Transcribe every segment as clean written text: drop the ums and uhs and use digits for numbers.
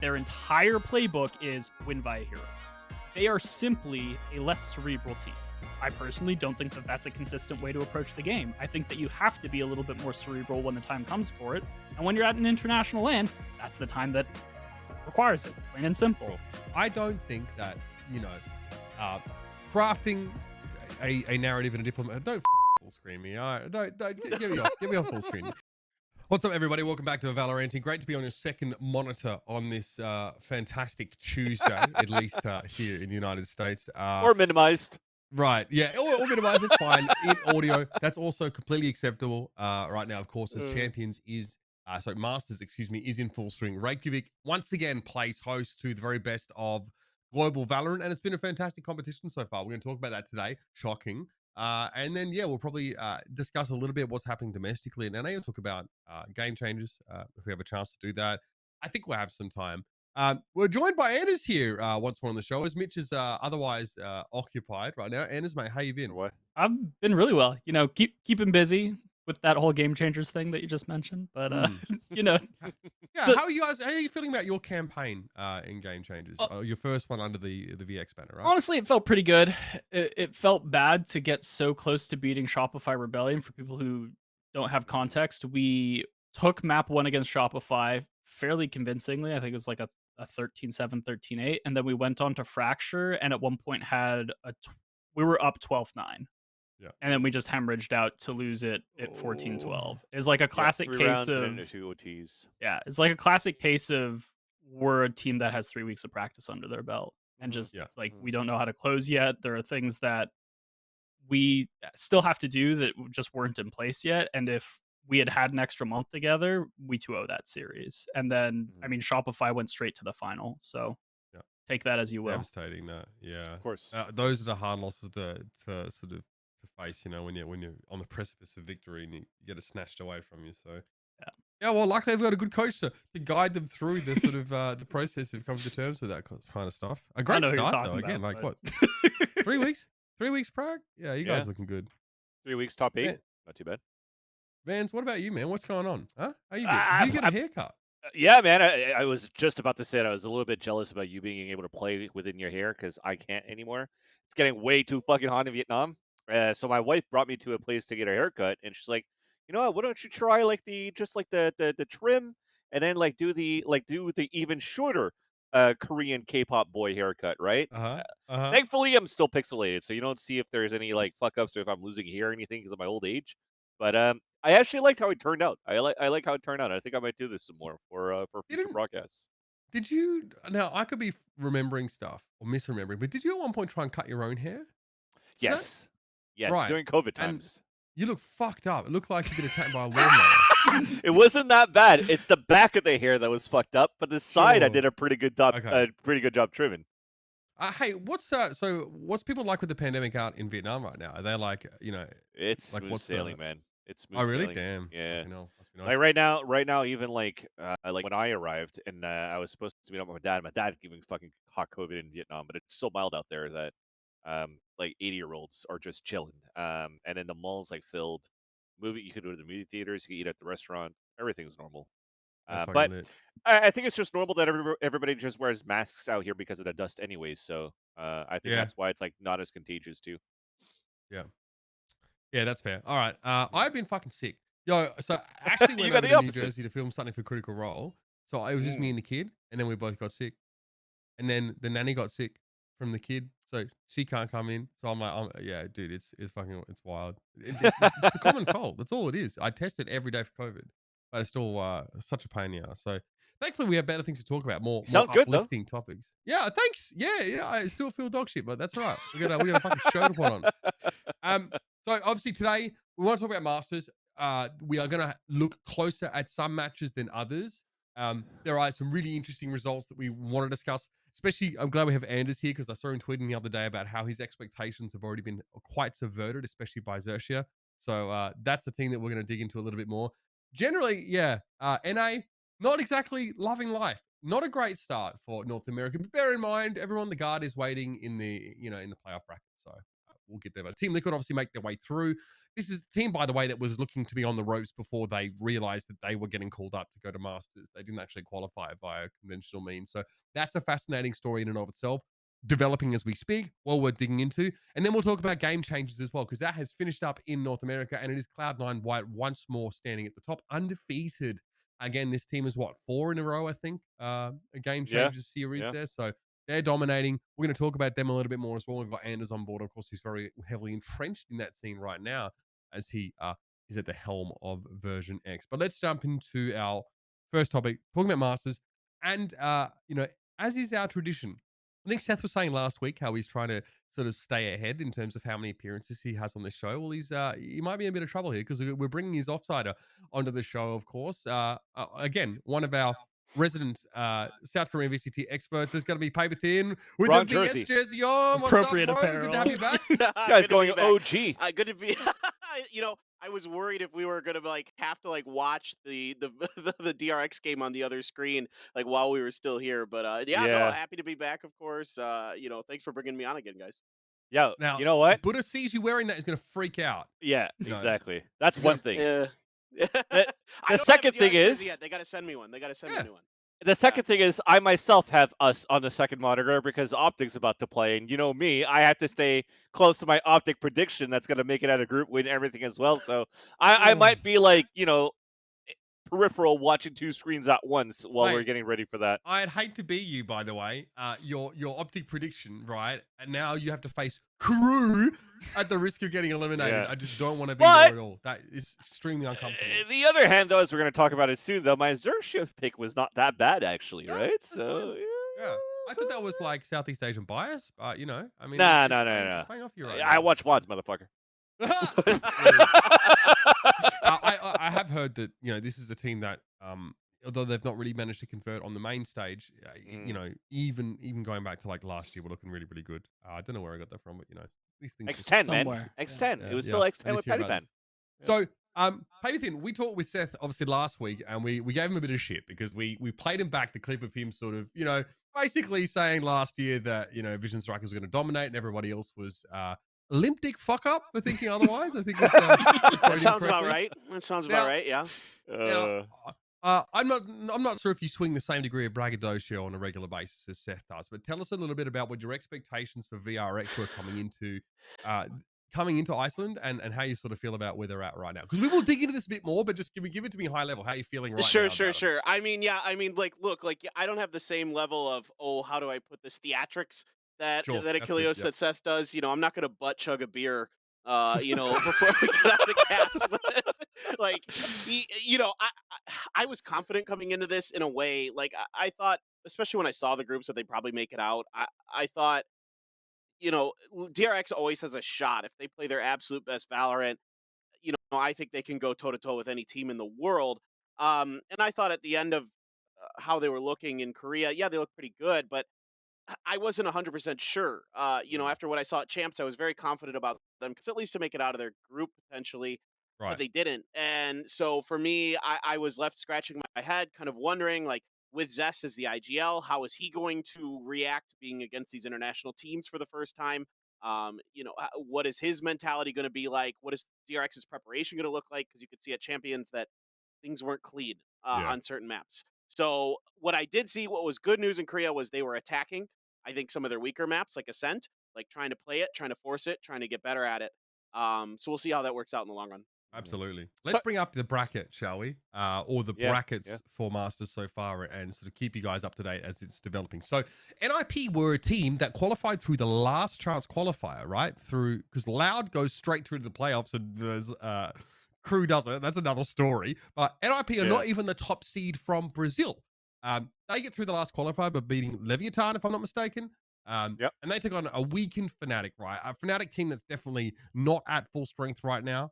Their entire playbook is win via heroes. They are simply a less cerebral team. I personally don't think that that's a consistent way to approach the game. I think that you have to be a little bit more cerebral when the time comes for it. And when you're at an international LAN, that's the time that requires it, plain and simple. I don't think that, crafting a narrative and a diplomat. Don't full screen me. All right, don't get me off full screen. What's up, everybody? Welcome back to VALORANTing. Great to be on your second monitor on this fantastic Tuesday, at least here in the United States. Or minimized. Right, yeah, or minimized, it's fine. In audio, that's also completely acceptable right now, of course, as Champions is, Masters, excuse me, is in full swing. Reykjavik, once again, plays host to the very best of global Valorant, and it's been a fantastic competition so far. We're going to talk about that today. Shocking. And then, yeah, we'll probably discuss a little bit what's happening domestically, and then even talk about game changes if we have a chance to do that. I think we'll have some time. We're joined by Anderzz here once more on the show, as Mitch is otherwise occupied right now. Anderzz, mate, how you been? What? I've been really well. You know, keeping busy with that whole game changers thing that you just mentioned. But you know, yeah. How are you guys? How are you feeling about your campaign in Game Changers? Your first one under the VX banner, right? Honestly, it felt pretty good. It felt bad to get so close to beating Shopify Rebellion. For people who don't have context, we took map 1 against Shopify fairly convincingly. I think it was like a 13-7, 13-8, and then we went on to Fracture, and at one point had we were up 12-9. Yeah. And then we just hemorrhaged out to lose it at 14-12. It's like a classic case of 2 OTs. Yeah, it's like a classic case of we're a team that has 3 weeks of practice under their belt, and just we don't know how to close yet. There are things that we still have to do that just weren't in place yet, and if we had an extra month together, we 2-0 that series. And then, I mean, Shopify went straight to the final. So take that as you will. Devastating that. Yeah. Of course. Those are the hard losses to sort of face, you know, when you're on the precipice of victory and you get it snatched away from you. So yeah, well, luckily they've got a good coach to guide them through the sort of the process of coming to terms with that kind of stuff. A great start though. Again, like what? 3 weeks? 3 weeks prior? Yeah, you guys looking good. 3 weeks top 8. Yeah. Not too bad. Vans, what about you, man? What's going on? Huh? How you been? Did you get a haircut? Yeah, man. I was just about to say it. I was a little bit jealous about you being able to play within your hair because I can't anymore. It's getting way too fucking hot in Vietnam. So my wife brought me to a place to get a haircut, and she's like, you know what? Why don't you try like the trim, and then do the even shorter Korean K-pop boy haircut, right? Thankfully, I'm still pixelated, so you don't see if there's any fuck ups or if I'm losing hair or anything because of my old age. But I actually liked how it turned out. I like how it turned out. I think I might do this some more for future broadcasts. Did you? Now I could be remembering stuff or misremembering, but did you at one point try and cut your own hair? Yes, yes, right. During COVID times. And you look fucked up. It looked like you've been attacked by a lawnmower. It wasn't that bad. It's the back of the hair that was fucked up, but the side I did a pretty good job. Pretty good job trimming. Hey, what's people like with the pandemic out in Vietnam right now? Are they it's smooth sailing, man. It's smooth really? sailing. Damn. Yeah. Must be nice. Right now, even like when I arrived and I was supposed to meet up with my dad giving fucking hot COVID in Vietnam, but it's so mild out there that 80-year-olds are just chilling. And then the malls filled. You could go to the movie theaters, you could eat at the restaurant. Everything's normal. But I think it's just normal that everybody just wears masks out here because of the dust anyways. So I think that's why it's not as contagious too. Yeah. Yeah, that's fair. All right. I've been fucking sick. Yo, so actually went over to New Jersey to film something for Critical Role. So it was just me and the kid, and then we both got sick. And then the nanny got sick from the kid, so she can't come in. So I'm like, yeah, dude, it's wild. It's a common cold. That's all it is. I tested every day for COVID, but it's still such a pain in the ass. So thankfully we have better things to talk about, more uplifting topics. Yeah, thanks. Yeah, I still feel dog shit, but that's all right. We got a fucking show to put on. So obviously today we want to talk about Masters. We are going to look closer at some matches than others. There are some really interesting results that we want to discuss. Especially, I'm glad we have Anderzz here because I saw him tweeting the other day about how his expectations have already been quite subverted, especially by Xerxia. So that's the thing that we're going to dig into a little bit more. Generally, NA, not exactly loving life. Not a great start for North America. But bear in mind, everyone, the guard is waiting in the in the playoff bracket. So we'll get there. But Team Liquid obviously make their way through. This is the team, by the way, that was looking to be on the ropes before they realized that they were getting called up to go to Masters. They didn't actually qualify via conventional means. So that's a fascinating story in and of itself, developing as we speak, while we're digging into. And then we'll talk about Game Changers as well, because that has finished up in North America, and it is Cloud9 White once more standing at the top, undefeated. Again, this team is 4 in a row, I think, a Game Changers series there. So they're dominating. We're going to talk about them a little bit more as well. We've got Anderzz on board, of course, who's very heavily entrenched in that scene right now, as he is at the helm of VersionX. But let's jump into our first topic, talking about Masters. And, as is our tradition, I think Seth was saying last week how he's trying to sort of stay ahead in terms of how many appearances he has on this show. Well, he might be in a bit of trouble here because we're bringing his offsider onto the show, of course. Again, one of our resident South Korean VCT experts is going to be Paperthin with Ron the VS Jersey. jersey on. What's Appropriate up, bro? apparel. Good to have you back. This guy's going OG. Good to be. I was worried if we were gonna have to watch the DRX game on the other screen while we were still here. But no, happy to be back, of course. Thanks for bringing me on again, guys. Yeah. Now, you know what? Buddha sees you wearing that, is going to freak out. Yeah, You know. exactly. That's one thing. Yeah. The second thing is, they gotta send me one. They gotta send me a new one. the second thing is, I myself have us on the second monitor because OpTic's about to play, and you know me, I have to stay close to my OpTic prediction that's going to make it out of group win everything as well. So I might be peripheral watching 2 screens at once while we're getting ready for that. I'd hate to be you, by the way. Your OpTic prediction, right? And now you have to face Crew at the risk of getting eliminated. Yeah. I just don't want to be there at all. That is extremely uncomfortable. The other hand, though, as we're going to talk about it soon, though, my Xerxia pick was not that bad, actually, Yeah, right? that's So, fine. Yeah. I thought that was Southeast Asian bias, but I mean, Nah. it's playing off you right I now. watch VODs, motherfucker. I have heard that this is a team that although they've not really managed to convert on the main stage, even going back to last year, we're looking really, really good. I don't know where I got that from, but these things X10, somewhere. man. X10. Yeah, It was still X10 with Paperthin. So Paperthin, we talked with Seth obviously last week, and we gave him a bit of shit because we played him back the clip of him sort of basically saying last year that Vision Strike was going to dominate and everybody else was limp dick fuck up for thinking otherwise. I think That sounds about right. That sounds about right. Yeah. Now, I'm not sure if you swing the same degree of braggadocio on a regular basis as Seth does, but tell us a little bit about what your expectations for VRX were coming into Iceland and how you sort of feel about where they're at right now. Because we will dig into this a bit more, but just give it to me high level. How are you feeling right now? Sure. I mean, look, I don't have the same level of how do I put this theatrics that Achilles that Seth does. I'm not gonna butt chug a beer. Before we get out of the cast, but, I was confident coming into this in a way. I thought, especially when I saw the groups, that they'd probably make it out. I thought, DRX always has a shot if they play their absolute best Valorant. I think they can go toe to toe with any team in the world. And I thought at the end of how they were looking in Korea, they looked pretty good, but I wasn't 100% sure. After what I saw at Champs, I was very confident about them because at least to make it out of their group potentially, but they didn't. And so for me, I was left scratching my head, kind of wondering, with Zest as the IGL, how is he going to react being against these international teams for the first time? What is his mentality going to be like? What is DRX's preparation going to look like? Because you could see at Champions that things weren't clean on certain maps. So what I did see, what was good news in Korea, was they were attacking. I think some of their weaker maps, like Ascent, trying to play it, trying to force it, trying to get better at it. So we'll see how that works out in the long run. Absolutely. Let's bring up the bracket, shall we? Or the brackets for Masters so far, and sort of keep you guys up to date as it's developing. So NIP were a team that qualified through the last chance qualifier, right? Because Loud goes straight through to the playoffs, and there's Crew doesn't. That's another story. But NIP are not even the top seed from Brazil. They get through the last qualifier by beating Leviathan, if I'm not mistaken. And they took on a weakened Fnatic, right? A Fnatic team that's definitely not at full strength right now.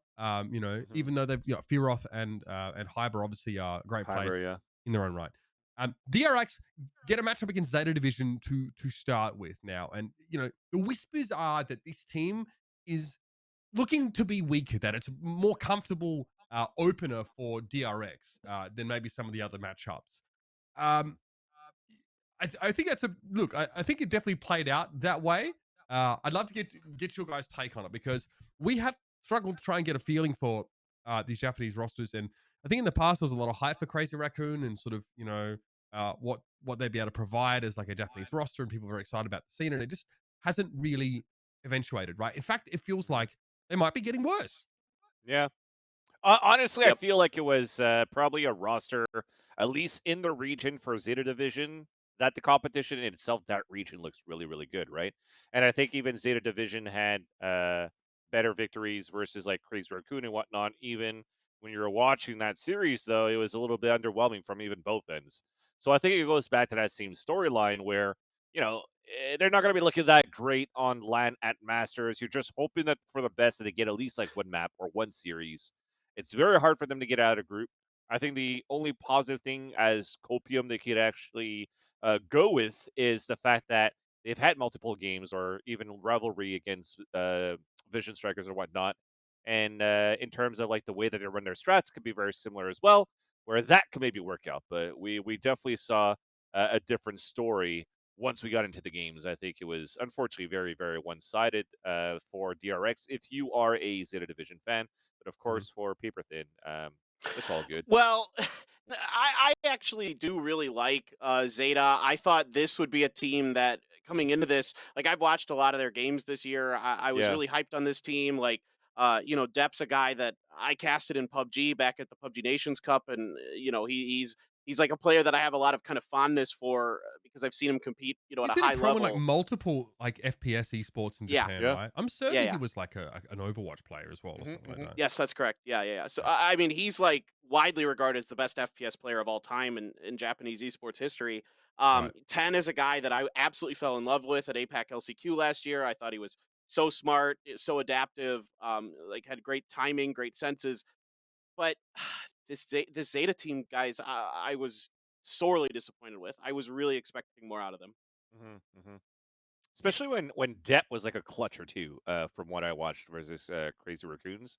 Even though they've Fearoth and Hyber obviously are great players in their own right. DRX get a matchup against Zeta Division to start with now, and the whispers are that this team is looking to be weaker, that it's a more comfortable opener for DRX than maybe some of the other matchups. I think that's I think it definitely played out that way. I'd love to get your guys' take on it because we have struggled to try and get a feeling for these Japanese rosters, and I think in the past there was a lot of hype for Crazy Raccoon and sort of what they'd be able to provide as like a Japanese roster, and people were very excited about the scene, and it just hasn't really eventuated, right? In fact, it feels like they might be getting worse. Yeah. Honestly, I feel like it was probably a roster, at least in the region for Zeta Division, that the competition in itself, that region looks really, really good, right? And I think even Zeta Division had better victories versus like Crazy Raccoon and whatnot. Even when you were watching that series, though, it was a little bit underwhelming from even both ends. So I think it goes back to that same storyline where, they're not going to be looking that great on LAN at Masters. You're just hoping that for the best that they get at least like one map or one series. It's very hard for them to get out of a group. I think the only positive thing as copium they could actually go with is the fact that they've had multiple games or even rivalry against Vision Strikers or whatnot. And in terms of like the way that they run their strats could be very similar as well, where that could maybe work out. But we definitely saw a different story once we got into the games. I think it was unfortunately very, very one-sided for DRX if you are a Zeta Division fan. But of course, for Paperthin, it's all good. Well, I actually do really like Zeta. I thought this would be a team that coming into this, like I've watched a lot of their games this year. I was Yeah. really hyped on this team. Like, Depp's a guy that I casted in PUBG back at the PUBG Nations Cup, and he's like a player that I have a lot of kind of fondness for because I've seen him compete, at He's a been high a pro in level. like multiple like FPS esports in Yeah. Japan, Yeah. right? I'm certain Yeah. he was like an Overwatch player as well or something like that. Yes, that's correct. Yeah. So I mean, he's like widely regarded as the best FPS player of all time in Japanese esports history. Right. 10 is a guy that I absolutely fell in love with at APAC LCQ last year. I thought he was so smart, so adaptive, like had great timing, great senses. But this Zeta team, guys, I was sorely disappointed with. I was really expecting more out of them. Especially when Depp was like a clutch or two, from what I watched versus Crazy Raccoons,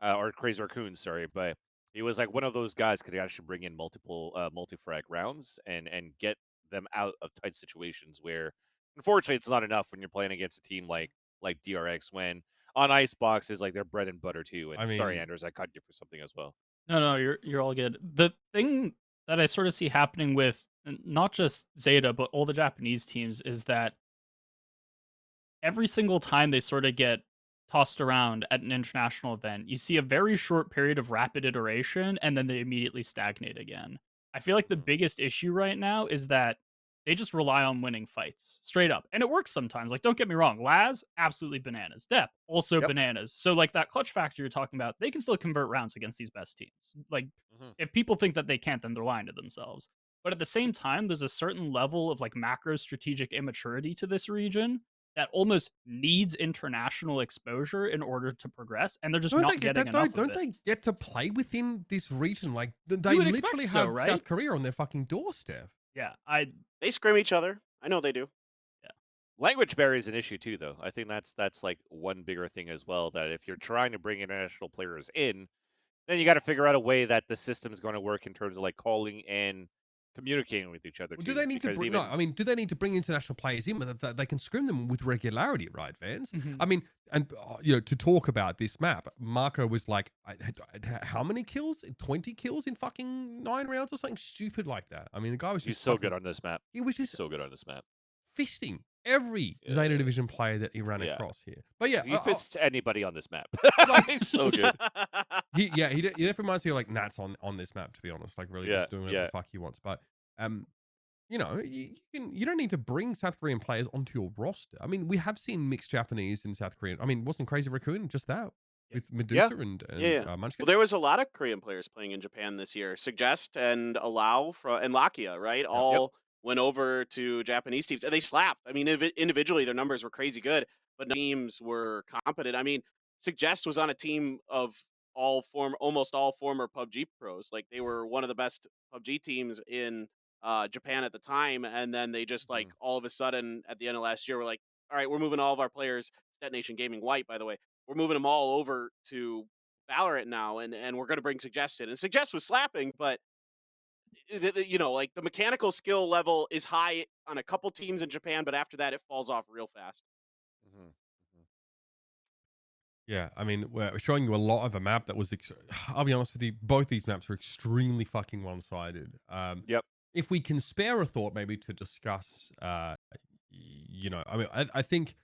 or Crazy Raccoons, sorry, but he was like one of those guys could actually bring in multiple multi-frag rounds and get them out of tight situations where, unfortunately, it's not enough when you're playing against a team like DRX when on Icebox is like their bread and butter too. And I mean, sorry, Anderzz, I cut you for something as well. No, you're all good. The thing that I sort of see happening with not just Zeta but all the Japanese teams is that every single time they sort of get tossed around at an international event, you see a very short period of rapid iteration and then they immediately stagnate again. I feel like the biggest issue right now is that they just rely on winning fights straight up. And it works sometimes. Like, don't get me wrong. Laz, absolutely bananas. Depp, also Yep. bananas. So, like, that clutch factor you're talking about, they can still convert rounds against these best teams. Like, if people think that they can't, then they're lying to themselves. But at the same time, there's a certain level of like macro strategic immaturity to this region that almost needs international exposure in order to progress, and they're just not getting enough Don't of it. they get to play within this region? Like they would expect literally so, have right? South Korea on their fucking doorstep. Yeah, They scrim each other. I know they do. Language barrier is an issue too, though. I think that's like one bigger thing as well. That if you're trying to bring international players in, then you got to figure out a way that the system is going to work in terms of like calling and communicating with each other. Well, too, do they need to because bring? even- No, I mean, do they need to bring international players in that they can scrim them with regularity, right, Vans? Mhm. I mean, and to talk about this map, Marco was like, how many kills? 20 kills in fucking 9 rounds or something stupid like that. I mean, the guy was He's just so good on this map. He was He's just so good on this map. fisting every Zeta Division player that he ran Yeah. across here. But yeah, He fists anybody on this map. Like- He's so good. he definitely reminds me of like Nats on this map, to be honest. Like really Yeah, just doing whatever yeah. the fuck he wants. But you don't need to bring South Korean players onto your roster. I mean, we have seen mixed Japanese and South Korean. I mean, wasn't Crazy Raccoon just that with Medusa and Yeah. Munchkin? Well, there was a lot of Korean players playing in Japan this year. Suggest and Allow and Lakia, right? All went over to Japanese teams, and they slapped. I mean, individually, their numbers were crazy good, but teams were competent. I mean, Suggest was on a team of almost all former PUBG pros. Like they were one of the best PUBG teams in Japan at the time, and then they just like all of a sudden at the end of last year, were like, all right, we're moving all of our players. Detonation Gaming White, by the way. We're moving them all over to Valorant now, and we're going to bring Suggested. And Suggest was slapping, but like the mechanical skill level is high on a couple teams in Japan, but after that it falls off real fast. Yeah, I mean, we're showing you a lot of a map that was. I'll be honest with you, both these maps were extremely fucking one-sided. Yep. If we can spare a thought, maybe to discuss, you know, I mean, I think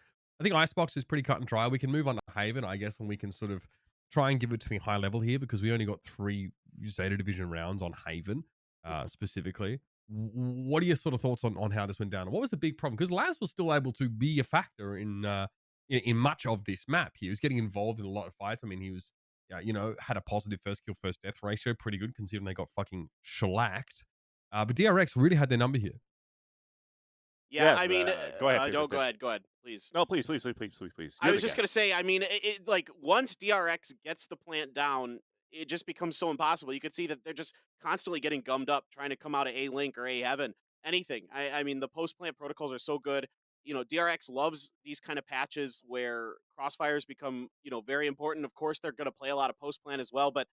Icebox is pretty cut and dry. We can move on to Haven, I guess, and we can sort of try and give it to me high level here because we only got 3 Zeta Division rounds on Haven, specifically. What are your sort of thoughts on how this went down? What was the big problem? Because Laz was still able to be a factor in much of this map. He was getting involved in a lot of fights. I mean, he was, you know, had a positive first kill, first death ratio, pretty good considering they got fucking shellacked. But DRX really had their number here. Yeah, I mean, go ahead. go ahead, please. No, please. I was just gonna say, I mean, it like once DRX gets the plant down, it just becomes so impossible. You could see that they're just constantly getting gummed up, trying to come out of A Link or A Heaven, anything. I mean, the post plant protocols are so good. You know, DRX loves these kind of patches where crossfires become, you know, very important. Of course, they're gonna play a lot of post plant as well, but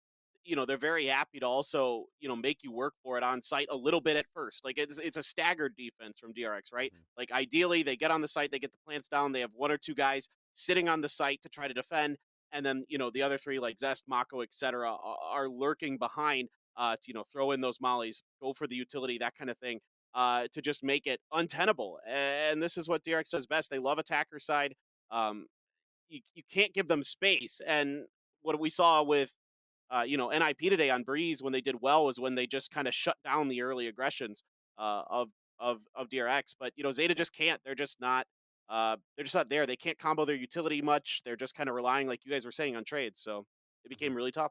you know, they're very happy to also, you know, make you work for it on site a little bit at first. Like it's a staggered defense from DRX, right? Like ideally they get on the site, they get the plants down, they have 1 or 2 guys sitting on the site to try to defend, and then, you know, the other 3 like Zest, Mako, etc. are lurking behind to, you know, throw in those mollies, go for the utility, that kind of thing, to just make it untenable. And this is what DRX does best. They love attacker side. You can't give them space. And what we saw with you know, NIP today on Breeze when they did well was when they just kind of shut down the early aggressions of DRX. But you know, Zeta just can't. They're just not. They're just not there. They can't combo their utility much. They're just kind of relying, like you guys were saying, on trades. So it became really tough.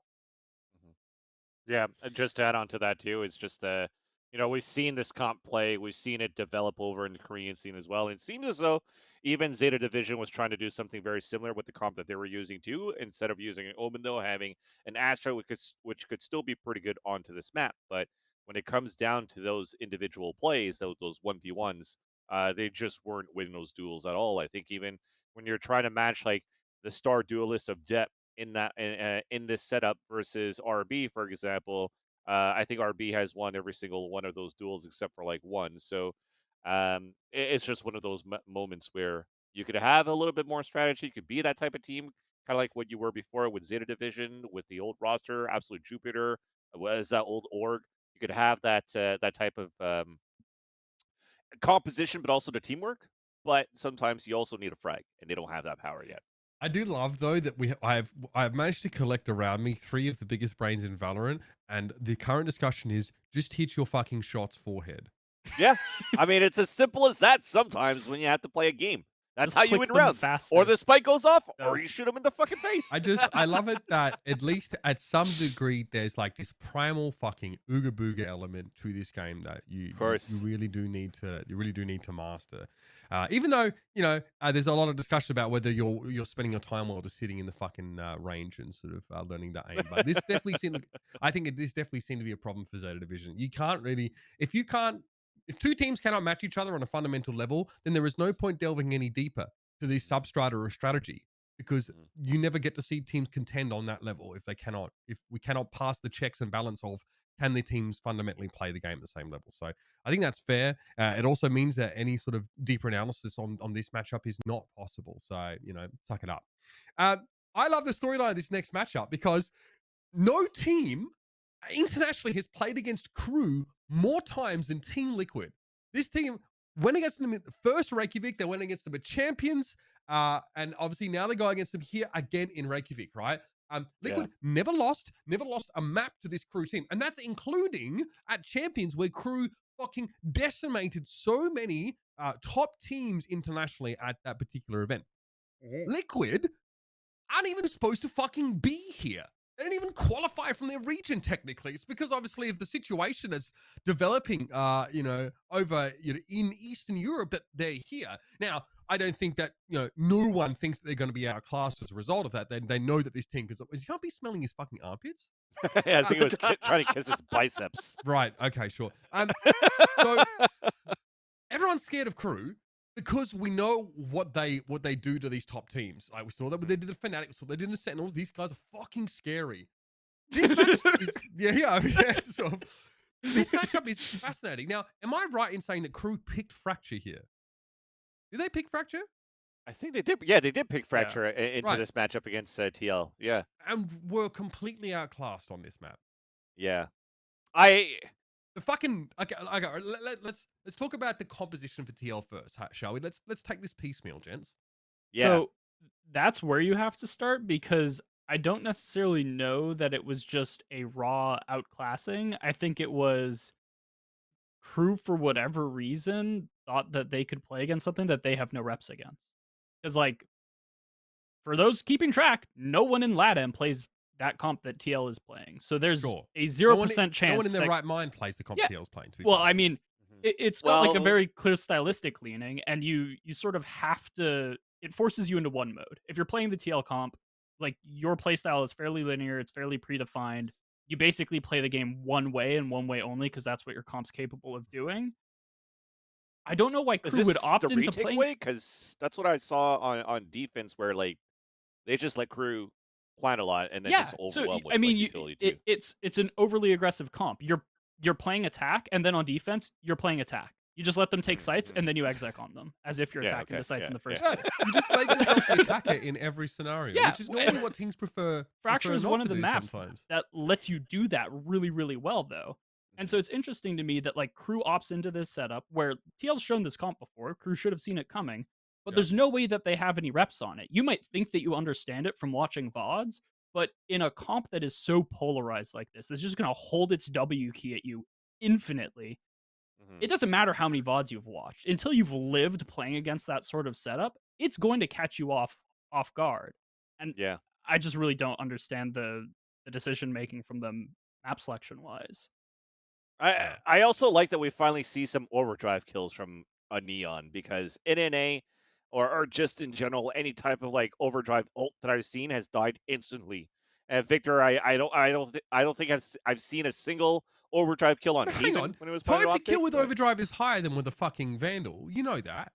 Yeah, just to add on to that too, it's just you know, we've seen this comp play, we've seen it develop over in the Korean scene as well. And it seems as though even Zeta Division was trying to do something very similar with the comp that they were using too. Instead of using an Omen, though, having an Astra, which could still be pretty good onto this map. But when it comes down to those individual plays, those 1v1s, they just weren't winning those duels at all. I think even when you're trying to match like the star duelist of depth in that in this setup versus RB, for example, I think RB has won every single one of those duels except for like one. So it's just one of those moments where you could have a little bit more strategy. You could be that type of team, kind of like what you were before with Zeta Division, with the old roster, Absolute Jupiter, was that old org. You could have that that type of composition, but also the teamwork. But sometimes you also need a frag, and they don't have that power yet. I do love though that I've managed to collect around me 3 of the biggest brains in Valorant, and the current discussion is just hit your fucking shots forehead. Yeah, I mean it's as simple as that. Sometimes when you have to play a game, that's Just how you click win them rounds. faster. Or the spike goes off, Yeah. or you shoot them in the fucking face. I love it that at least at some degree there's like this primal fucking ooga booga element to this game that you really do need to master. Even though, you know, there's a lot of discussion about whether you're spending your time while just sitting in the fucking range and sort of learning to aim. But this definitely this definitely seemed to be a problem for Zeta Division. You can't really if 2 teams cannot match each other on a fundamental level, then there is no point delving any deeper to this substrata or strategy, because you never get to see teams contend on that level if we cannot pass the checks and balance of can the teams fundamentally play the game at the same level. So I think that's fair. It also means that any sort of deeper analysis on this matchup is not possible. So, you know, suck it up. I love the storyline of this next matchup because no team internationally has played against Crew more times than Team Liquid. This team went against them at the first Reykjavik. They went against them at Champions. And obviously now they go against them here again in Reykjavik, right? Liquid never lost a map to this Crew team. And that's including at Champions where Crew fucking decimated so many top teams internationally at that particular event. Liquid aren't even supposed to fucking be here. They didn't even qualify from their region technically. It's because obviously of the situation that's developing, you know, over in Eastern Europe that they're here. Now, I don't think that, you know, no one thinks that they're going to be outclassed as a result of that. They know that this team he can't be smelling his fucking armpits. Yeah, I think it was trying to kiss his biceps. Right. Okay. Sure. So everyone's scared of Crew, because we know what they do to these top teams. Like we saw that they did the Fnatic, we saw they did the Sentinels. These guys are fucking scary. This matchup is, so this matchup is fascinating. Now, am I right in saying that Crew picked Fracture here? Did they pick Fracture? I think they did. Yeah, they did pick Fracture into Right. this matchup against TL. Yeah, and were completely outclassed on this map. yeah. The fucking okay. Let's talk about the composition for TL first, shall we? Let's take this piecemeal, gents. Yeah. So that's where you have to start because I don't necessarily know that it was just a raw outclassing. I think it was Crew, for whatever reason, thought that they could play against something that they have no reps against. Because, like, for those keeping track, no one in LATAM plays that comp that TL is playing. So there's a 0% chance. No one in their right mind plays the comp TL's playing. To be well, fair. I mean, it's got like a very clear stylistic leaning, and you sort of have to. It forces you into one mode. If you're playing the TL comp, like your playstyle is fairly linear, it's fairly predefined. You basically play the game one way and one way only because that's what your comp's capable of doing. I don't know why Crew would opt into playing because that's what I saw on defense, where like they just let Crew plan a lot and then just overwhelm with utility too. It's an overly aggressive comp. You're playing attack, and then on defense, you're playing attack. You just let them take sites, and then you exec on them, as if you're attacking the sites in the first place. You just make yourself the attacker in every scenario, which is normally what teams prefer. Fracture is one of the maps sometimes. that lets you do that really, really well, though. And so it's interesting to me that like Crew opts into this setup where TL's shown this comp before. Crew should have seen it coming, but there's no way that they have any reps on it. You might think that you understand it from watching VODs, but in a comp that is so polarized like this, that's just going to hold its W key at you infinitely. It doesn't matter how many VODs you've watched. Until you've lived playing against that sort of setup, it's going to catch you off guard. And I just really don't understand the decision making from them map selection wise. I also like that we finally see some overdrive kills from a Neon, because NNA or just in general any type of like overdrive ult that I've seen has died instantly. And Victor, I don't think I've seen a single overdrive kill on Haven when it was time to kill with overdrive is higher than with a fucking Vandal. You know that.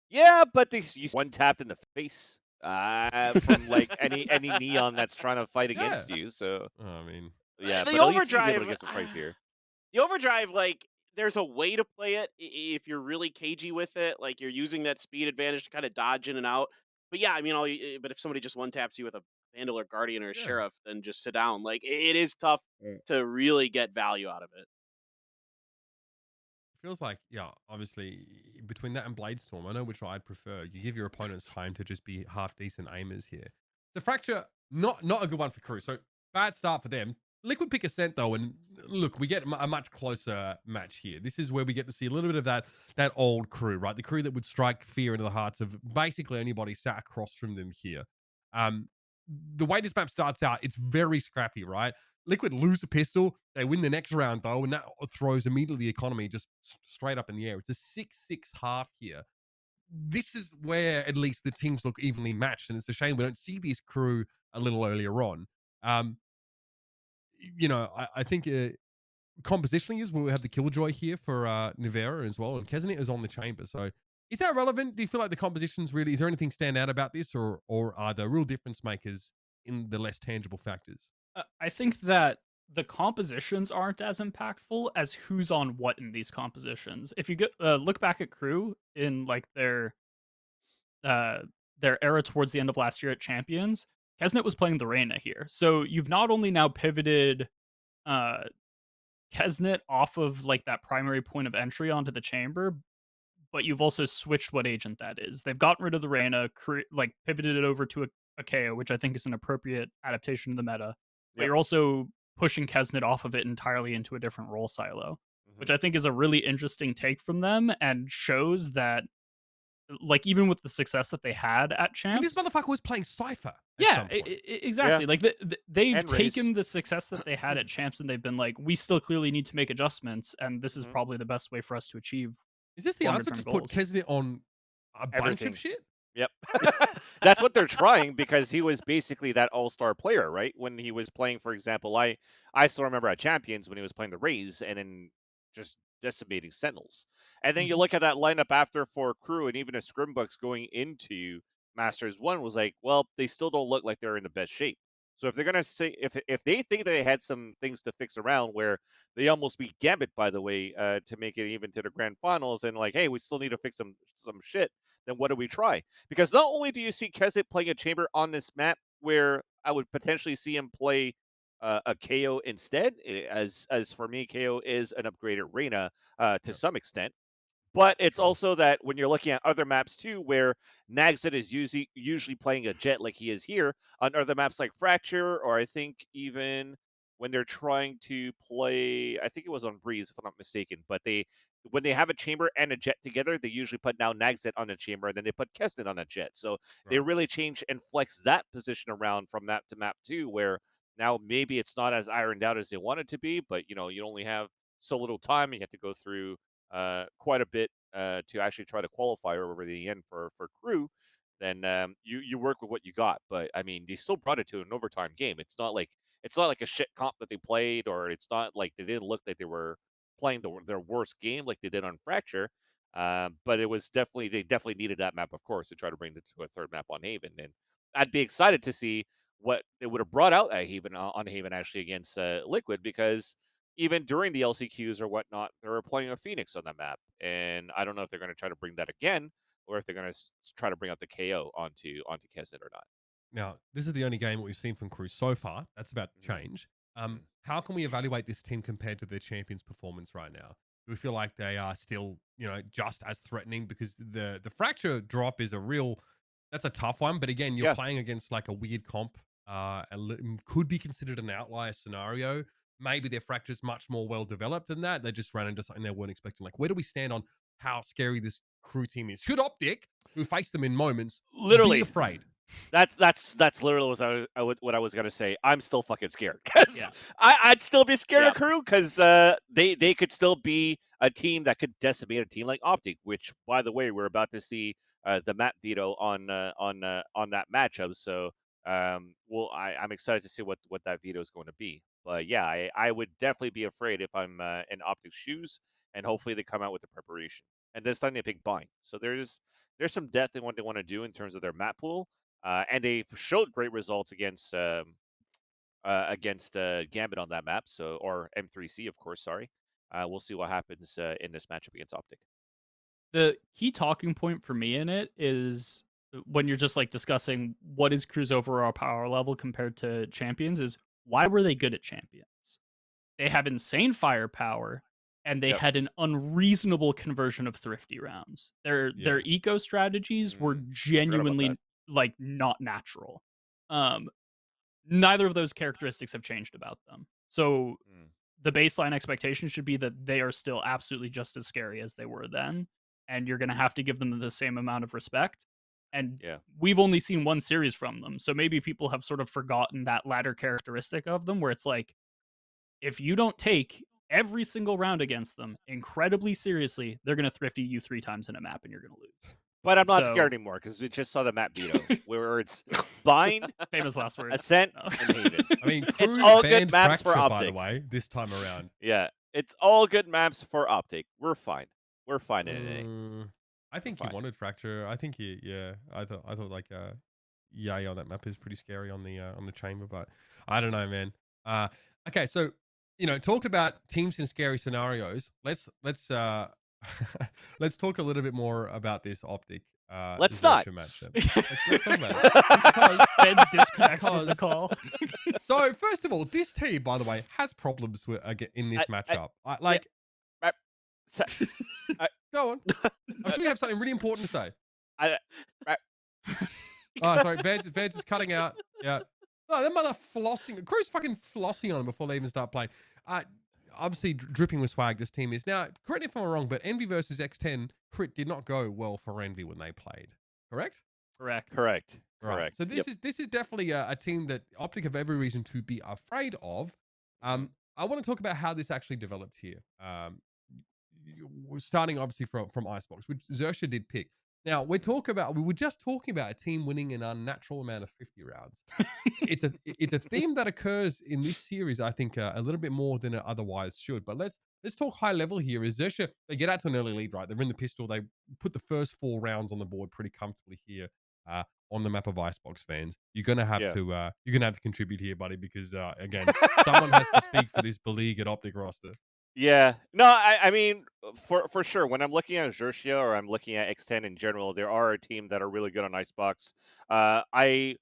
Yeah, but they one tapped in the face from like any Neon that's trying to fight against you. So I mean, yeah, the but overdrive. At least he's able to get some price here. The overdrive, like, there's a way to play it if you're really cagey with it. Like, you're using that speed advantage to kind of dodge in and out. But yeah, I mean, but if somebody just one taps you with a Vandal or Guardian or a Sheriff, then just sit down. Like, it is tough to really get value out of it. Feels like, obviously between that and Bladestorm, I know which I'd prefer. You give your opponents time to just be half decent aimers here. The Fracture, not a good one for Crew. So bad start for them. Liquid pick Ascent though, and look, we get a much closer match here. This is where we get to see a little bit of that old Crew, right? The Crew that would strike fear into the hearts of basically anybody sat across from them here. The way this map starts out, it's very scrappy, right? Liquid lose a pistol, they win the next round though, and that throws immediately the economy just straight up in the air. It's a 6-6 half here. This is where at least the teams look evenly matched, and it's a shame we don't see this Crew a little earlier on. I think compositionally is where we have the Killjoy here for Nivera as well, and Keznit is on the chamber. So is that relevant? Do you feel like the compositions really, is there anything stand out about this, or are there real difference makers in the less tangible factors? I think that the compositions aren't as impactful as who's on what in these compositions. If you look back at Crew in like their era towards the end of last year at Champions, Keznit was playing the Reyna here. So you've not only now pivoted Keznit off of like that primary point of entry onto the chamber, but you've also switched what agent that is. They've gotten rid of the Reyna, like pivoted it over to a KO, which I think is an appropriate adaptation to the meta. But you're also pushing Keznit off of it entirely into a different role silo, which I think is a really interesting take from them and shows that, like, even with the success that they had at Champs, this motherfucker was playing Cypher. Exactly. Like they've taken the success that they had at Champs and they've been like, we still clearly need to make adjustments, and this is probably the best way for us to achieve. Is this the answer? Just put Keznit on a bunch of shit? Yep. That's what they're trying, because he was basically that all-star player, right? When he was playing, for example, I still remember at Champions when he was playing the Raze and then just decimating Sentinels. And then you look at that lineup after for Crew, and even a Scrimbooks going into Masters 1 was like, well, they still don't look like they're in the best shape. So if they're gonna say if they think they had some things to fix around where they almost beat Gambit, by the way, to make it even to the grand finals, and like, hey, we still need to fix some shit, then what do we try? Because not only do you see Kesnet playing a chamber on this map where I would potentially see him play a KO instead, as for me, KO is an upgraded Reyna to some extent. But it's also that when you're looking at other maps too, where Nagzet is usually playing a Jet like he is here, on other maps like Fracture, or I think even when they're trying to play, I think it was on Breeze, if I'm not mistaken, but when they have a chamber and a Jet together, they usually put now Nagzet on a chamber, and then they put Keston on a Jet. So they really change and flex that position around from map to map too, where now maybe it's not as ironed out as they want it to be, but you only have so little time. You have to go through quite a bit to actually try to qualify over the end for crew, then you work with what you got. But I mean, they still brought it to an overtime game. It's not like a shit comp that they played, or it's not like they didn't look like they were playing their worst game like they did on Fracture. But it was they definitely needed that map, of course, to try to bring it to a third map on Haven. And I'd be excited to see what they would have brought out at Haven on Haven actually against Liquid, because even during the LCQs or whatnot, they were playing a Phoenix on the map, and I don't know if they're going to try to bring that again, or if they're going to try to bring out the KO onto Kesnet or not. Now, this is the only game that we've seen from Crew so far. That's about to change. How can we evaluate this team compared to their champions' performance right now? Do we feel like they are still, just as threatening? Because the Fracture drop is that's a tough one. But again, you're playing against like a weird comp. Could be considered an outlier scenario. Maybe their Fracture's much more well developed than that. They just ran into something they weren't expecting. Like, where do we stand on how scary this Crew team is? Should OpTic, who faced them in moments, literally be afraid? That's literally what I was gonna say. I'm still fucking scared, because I'd still be scared of Crew, because they could still be a team that could decimate a team like OpTic, which, by the way, we're about to see the map veto on that matchup. So I'm excited to see what that veto is going to be. But yeah, I would definitely be afraid if I'm in OpTic's shoes, and hopefully they come out with the preparation. And this time they pick Bind. So there's some depth in what they want to do in terms of their map pool. And they showed great results against Gambit on that map. So, or M3C, of course. Sorry. We'll see what happens in this matchup against OpTic. The key talking point for me in it is when you're just like discussing what is Crew's overall power level compared to champions, is why were they good at champions? They have insane firepower, and they had an unreasonable conversion of thrifty rounds. Their eco strategies were genuinely like not natural. Neither of those characteristics have changed about them. So the baseline expectation should be that they are still absolutely just as scary as they were then, and you're going to have to give them the same amount of respect. And we've only seen one series from them, so maybe people have sort of forgotten that latter characteristic of them, where it's like, if you don't take every single round against them incredibly seriously, they're going to thrifty you 3 times in a map, and you're going to lose. But I'm not scared anymore, because we just saw the map veto, where it's Bind, famous last words, Ascent, and Haven. I mean, it's all good maps for OpTic, by the way, this time around. Yeah, it's all good maps for OpTic. We're fine. We're fine in it. I think you wanted Fracture. I think I thought like Yay on that map is pretty scary on the chamber, but I don't know, man. Okay, so talk about teams in scary scenarios. Let's let's talk a little bit more about this OpTic. Let's not matchup. Let's talk about it. Ben's disconnects from the call. So first of all, this team, by the way, has problems with in this matchup. Go on. I'm sure you have something really important to say. Oh, sorry, Veds is cutting out. Yeah. No, that mother flossing. Crew's fucking flossing on them before they even start playing. Obviously, dripping with swag, this team is. Now, correct me if I'm wrong, but Envy versus X10 crit did not go well for Envy when they played. Correct? Correct. Right. So this is definitely a team that OpTic have every reason to be afraid of. I want to talk about how this actually developed here. Starting obviously from Icebox, which Xerxia did pick. Now we were just talking about a team winning an unnatural amount of 50 rounds. It's a theme that occurs in this series, I think, a little bit more than it otherwise should. But let's talk high level here. Is Xerxia, they get out to an early lead, right? They're in the pistol. They put the first 4 rounds on the board pretty comfortably here. on the map of Icebox fans. You're gonna have Yeah. to contribute here, buddy, because again, someone has to speak for this beleaguered OpTic roster. Yeah. No, I mean, for sure. When I'm looking at Xerxia or I'm looking at X10 in general, there are a team that are really good on Icebox. I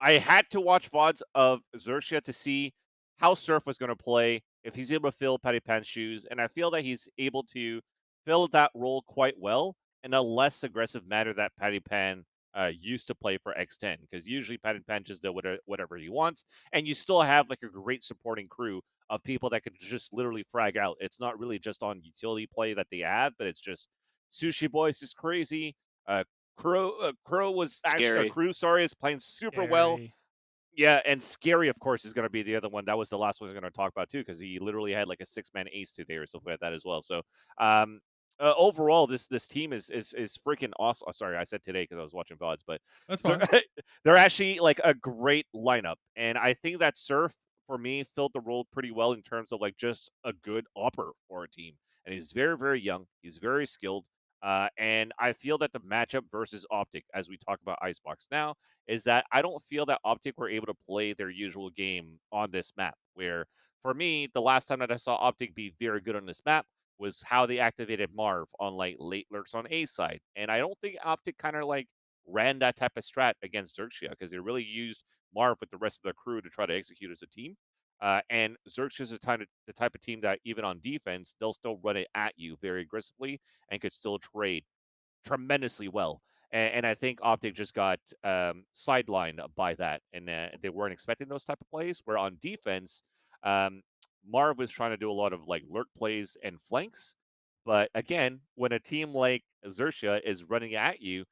had to watch VODs of Xerxia to see how Surf was going to play, if he's able to fill Patty Pan's shoes, and I feel that he's able to fill that role quite well in a less aggressive manner that Patty Pan used to play for X10, because usually Patty Pan just does whatever he wants, and you still have like a great supporting crew of people that could just literally frag out. It's not really just on utility play that they have, but it's just Sushi Boys is crazy. Uh, Crow was actually Scary. Crew. Sorry, is playing super well. Yeah, and Scary, of course, is going to be the other one. That was the last one I was going to talk about too, because he literally had like a 6-man ace today or something like that as well. So, overall, this team is freaking awesome. Oh, sorry, I said today because I was watching VODs, but That's so, fine. they're actually like a great lineup, and I think that Surf for me filled the role pretty well in terms of like just a good opper for a team. And he's very, very young. He's very skilled. And I feel that the matchup versus OpTic, as we talk about Icebox now, is that I don't feel that OpTic were able to play their usual game on this map. Where for me, the last time that I saw OpTic be very good on this map was how they activated Marv on like late lurks on A side. And I don't think OpTic kind of like ran that type of strat against Xerxia, because they really used Marv with the rest of the crew to try to execute as a team. And Xerxia is the type of team that even on defense, they'll still run it at you very aggressively and could still trade tremendously well. And I think OpTic just got sidelined by that, and they weren't expecting those type of plays. Where on defense, um, Marv was trying to do a lot of like lurk plays and flanks, but again, when a team like Xerxia is running at you,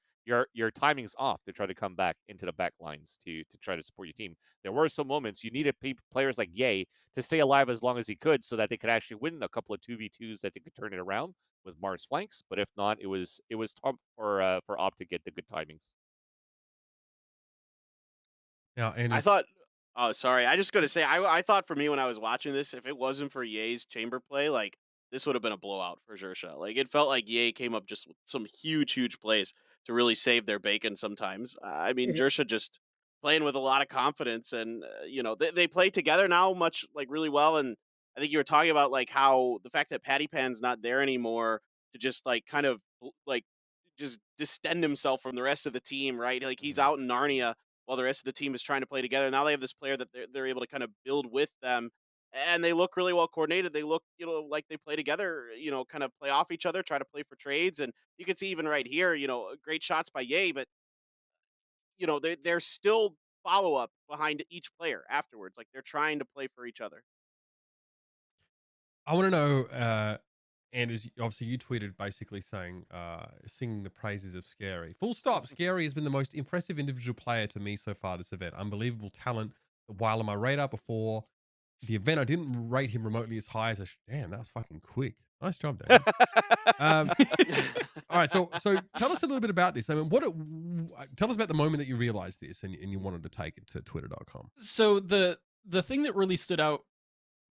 your timing's off to try to come back into the back lines to try to support your team. There were some moments you needed players like Ye to stay alive as long as he could, so that they could actually win a couple of 2v2s that they could turn it around with Mars flanks. But if not, it was tough for Op to get the good timings. Now, and I thought. Oh, sorry. I just gonna say I thought for me when I was watching this, if it wasn't for Ye's chamber play, like this would have been a blowout for Xerxia. Like it felt like Ye came up just with some huge plays to really save their bacon. Sometimes I mean Xerxia just playing with a lot of confidence, and they play together now much like really well. And I think you were talking about like how the fact that Patty Pan's not there anymore to just like kind of like just distend himself from the rest of the team, right? Like he's out in Narnia while the rest of the team is trying to play together. Now they have this player that they're able to kind of build with them, and they look really well coordinated. They look, like they play together, kind of play off each other, try to play for trades, and you can see even right here, great shots by Ye, but they're still follow up behind each player afterwards. Like they're trying to play for each other. I want to know, Anders, obviously you tweeted basically saying, singing the praises of Scary. Full stop. Scary has been the most impressive individual player to me so far this event. Unbelievable talent. While on my radar before the event, I didn't rate him remotely as high as damn, that was fucking quick. Nice job, Dan. All right, so tell us a little bit about this. I mean, tell us about the moment that you realized this and you wanted to take it to twitter.com. So the thing that really stood out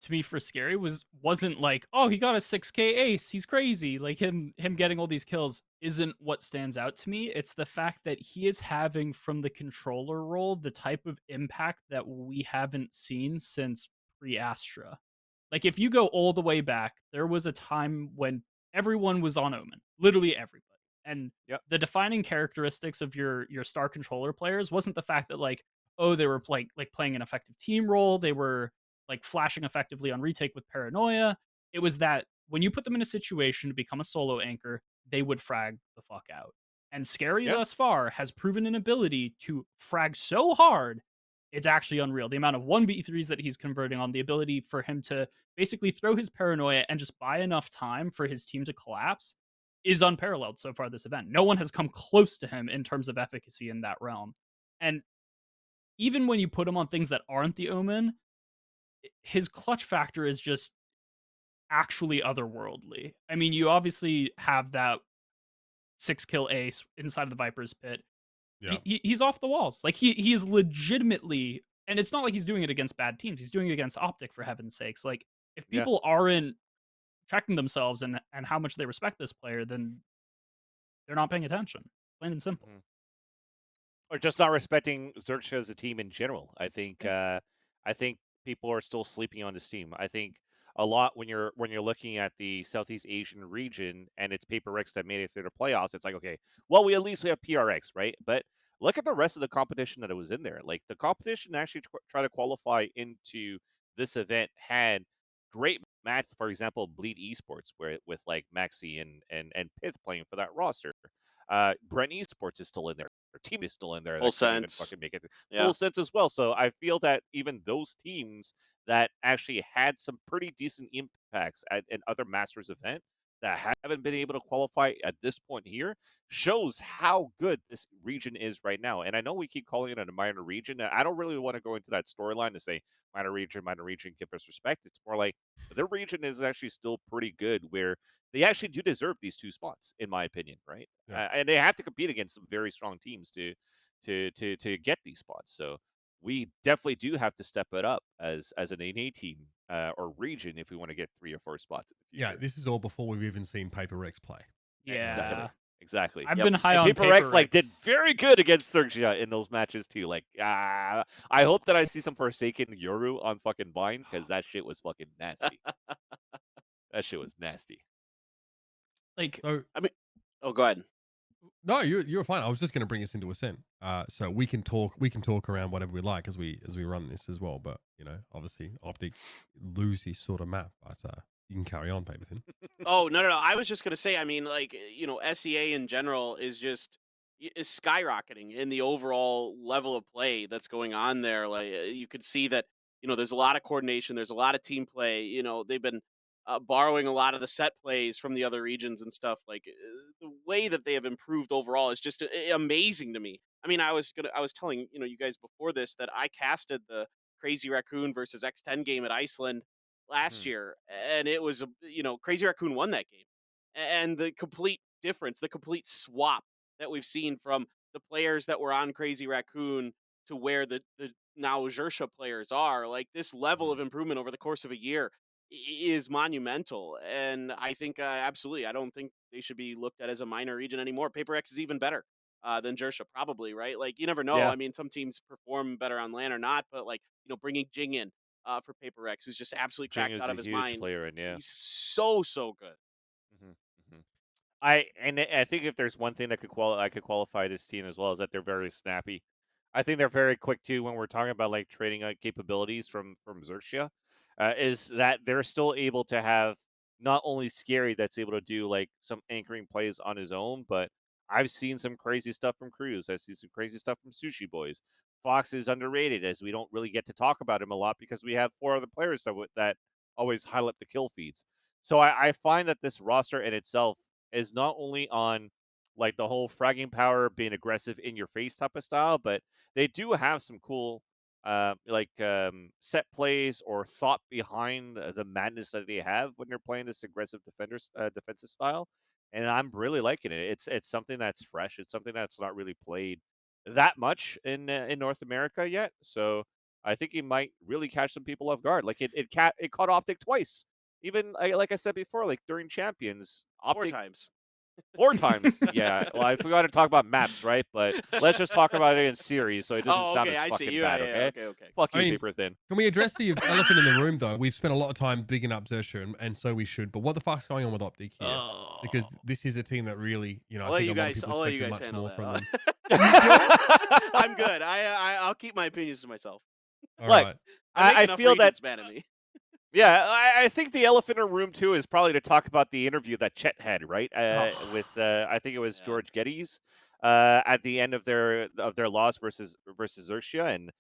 to me for Scary wasn't like, oh, he got a 6K ace, he's crazy. Like him getting all these kills isn't what stands out to me. It's the fact that he is having from the controller role the type of impact that we haven't seen since pre-Astra. Like if you go all the way back, there was a time when everyone was on Omen, literally everybody. And the defining characteristics of your star controller players wasn't the fact that like, oh, they were playing an effective team role, they were like flashing effectively on retake with paranoia. It was that when you put them in a situation to become a solo anchor, they would frag the fuck out. And Scary thus far has proven an ability to frag so hard, it's actually unreal. The amount of 1v3s that he's converting on, the ability for him to basically throw his paranoia and just buy enough time for his team to collapse is unparalleled so far this event. No one has come close to him in terms of efficacy in that realm. And even when you put him on things that aren't the Omen, his clutch factor is just actually otherworldly. I mean, you obviously have that 6-kill ace inside of the Viper's pit. Yeah. He's off the walls. Like he is legitimately, and it's not like he's doing it against bad teams. He's doing it against OpTic, for heaven's sakes. Like if people aren't checking themselves and how much they respect this player, then they're not paying attention. Plain and simple. Or just not respecting Xerxia as a team in general. I think people are still sleeping on this team. I think a lot when you're looking at the Southeast Asian region and it's Paperthin that made it through the playoffs. It's like, okay, well, we have PRX, right? But look at the rest of the competition that was in there. Like the competition actually try to qualify into this event had great match. For example, Bleed Esports, where with like Maxi and Pith playing for that roster. Brent Esports is still in there. Their team is still in there. Full That couldn't even sense. fucking make it. Yeah. Full sense as well. So I feel that even those teams that actually had some pretty decent impacts in other Masters event that haven't been able to qualify at this point here shows how good this region is right now. And I know we keep calling it a minor region. I don't really want to go into that storyline to say minor region, give us respect. It's more like their region is actually still pretty good where they actually do deserve these 2 spots, in my opinion, right? Yeah. And they have to compete against some very strong teams to get these spots. So we definitely do have to step it up as an NA team or region if we want to get 3 or 4 spots in the future. Yeah, this is all before we've even seen Paperthin play. Yeah, exactly. I've been high and on Paperthin like did Paperthin. very good against Xerxia in those matches too. Like, I hope that I see some Forsaken Yoru on fucking Vine because that shit was fucking nasty. That shit was nasty. Like, So I mean, oh, go ahead. no, you're fine. I was just going to bring us into Ascent, so we can talk around whatever we like as we run this as well. But you know, obviously, OpTic lose this sort of map, but you can carry on, Paperthin. Oh, no. I was just gonna say, I mean, like, SEA in general is just is skyrocketing in the overall level of play that's going on there. Like, you could see that, there's a lot of coordination, there's a lot of team play. They've been borrowing a lot of the set plays from the other regions and stuff. Like, the way that they have improved overall is just amazing to me. I mean, I was telling you guys before this that I casted the Crazy Raccoon versus X10 game at Iceland last year, and it was Crazy Raccoon won that game, and the complete difference, the complete swap that we've seen from the players that were on Crazy Raccoon to where the now Xerxia players are, like this level of improvement over the course of a year is monumental. And I think absolutely, I don't think they should be looked at as a minor region anymore. Paperthin is even better than Xerxia, probably, right? Like, you never know. Yeah. I mean, some teams perform better on LAN or not, but like, bringing Jing in for Paperthin, who's just absolutely Jing cracked is out a of his huge mind. player, and yeah, He's so good. I think if there's one thing that I could qualify this team as well is that they're very snappy. I think they're very quick too when we're talking about like trading capabilities from Xerxia. Is that they're still able to have not only Scary that's able to do like some anchoring plays on his own, but I've seen some crazy stuff from Cruz. I've seen some crazy stuff from Sushi Boys. Fox is underrated as we don't really get to talk about him a lot because we have 4 other players that always highlight the kill feeds. So I find that this roster in itself is not only on like the whole fragging power, being aggressive in your face type of style, but they do have some cool set plays or thought behind the madness that they have when they're playing this aggressive defensive style. And I'm really liking it. It's something that's fresh. It's something that's not really played that much in North America yet. So I think he might really catch some people off guard. Like it caught OpTic twice. Even like I said before, like during Champions, Four OpTic times. 4 times. Yeah. Well, I forgot to talk about maps, right? But let's just talk about it in series so it doesn't sound as I see. fucking bad, okay? Okay. Fuck you, I mean, Paperthin. Can we address the elephant in the room though? We've spent a lot of time bigging up Xerxia, and so we should. But what the fuck's going on with OpTic here? Because this is a team that really, I'll I let think you a lot of guys. people I'll let you expected guys much handle more that. from them. I'm good. I'll keep my opinions to myself. All Like, right. I feel that mad at me. Yeah, I think the elephant in the room too is probably to talk about the interview that Chet had, right? With I think it was George Geddes at the end of their loss versus Xerxia. And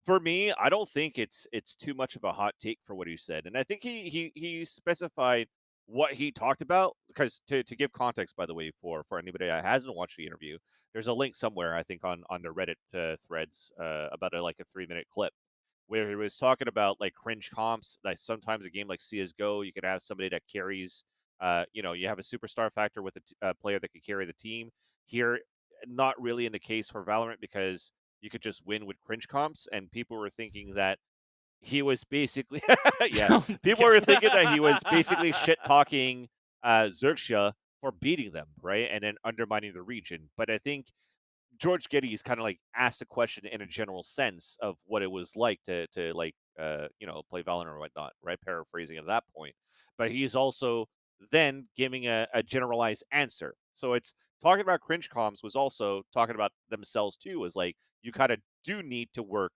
for me, I don't think it's too much of a hot take for what he said. And I think he specified what he talked about because to give context, by the way, for anybody that hasn't watched the interview, there's a link somewhere I think on the Reddit threads about like a 3-minute clip where he was talking about like cringe comps. Like sometimes a game like CS:GO, you could have somebody that carries, you have a superstar factor with a player that could carry the team. Here, not really in the case for Valorant because you could just win with cringe comps, and people were thinking that he was basically, people were thinking that he was basically shit talking Xerxia for beating them, right, and then undermining the region. But I think George Geddes kind of like asked a question in a general sense of what it was like to like play Valorant or whatnot, right? Paraphrasing at that point, but he's also then giving a generalized answer. So it's talking about cringe comms was also talking about themselves too. Was like you kind of do need to work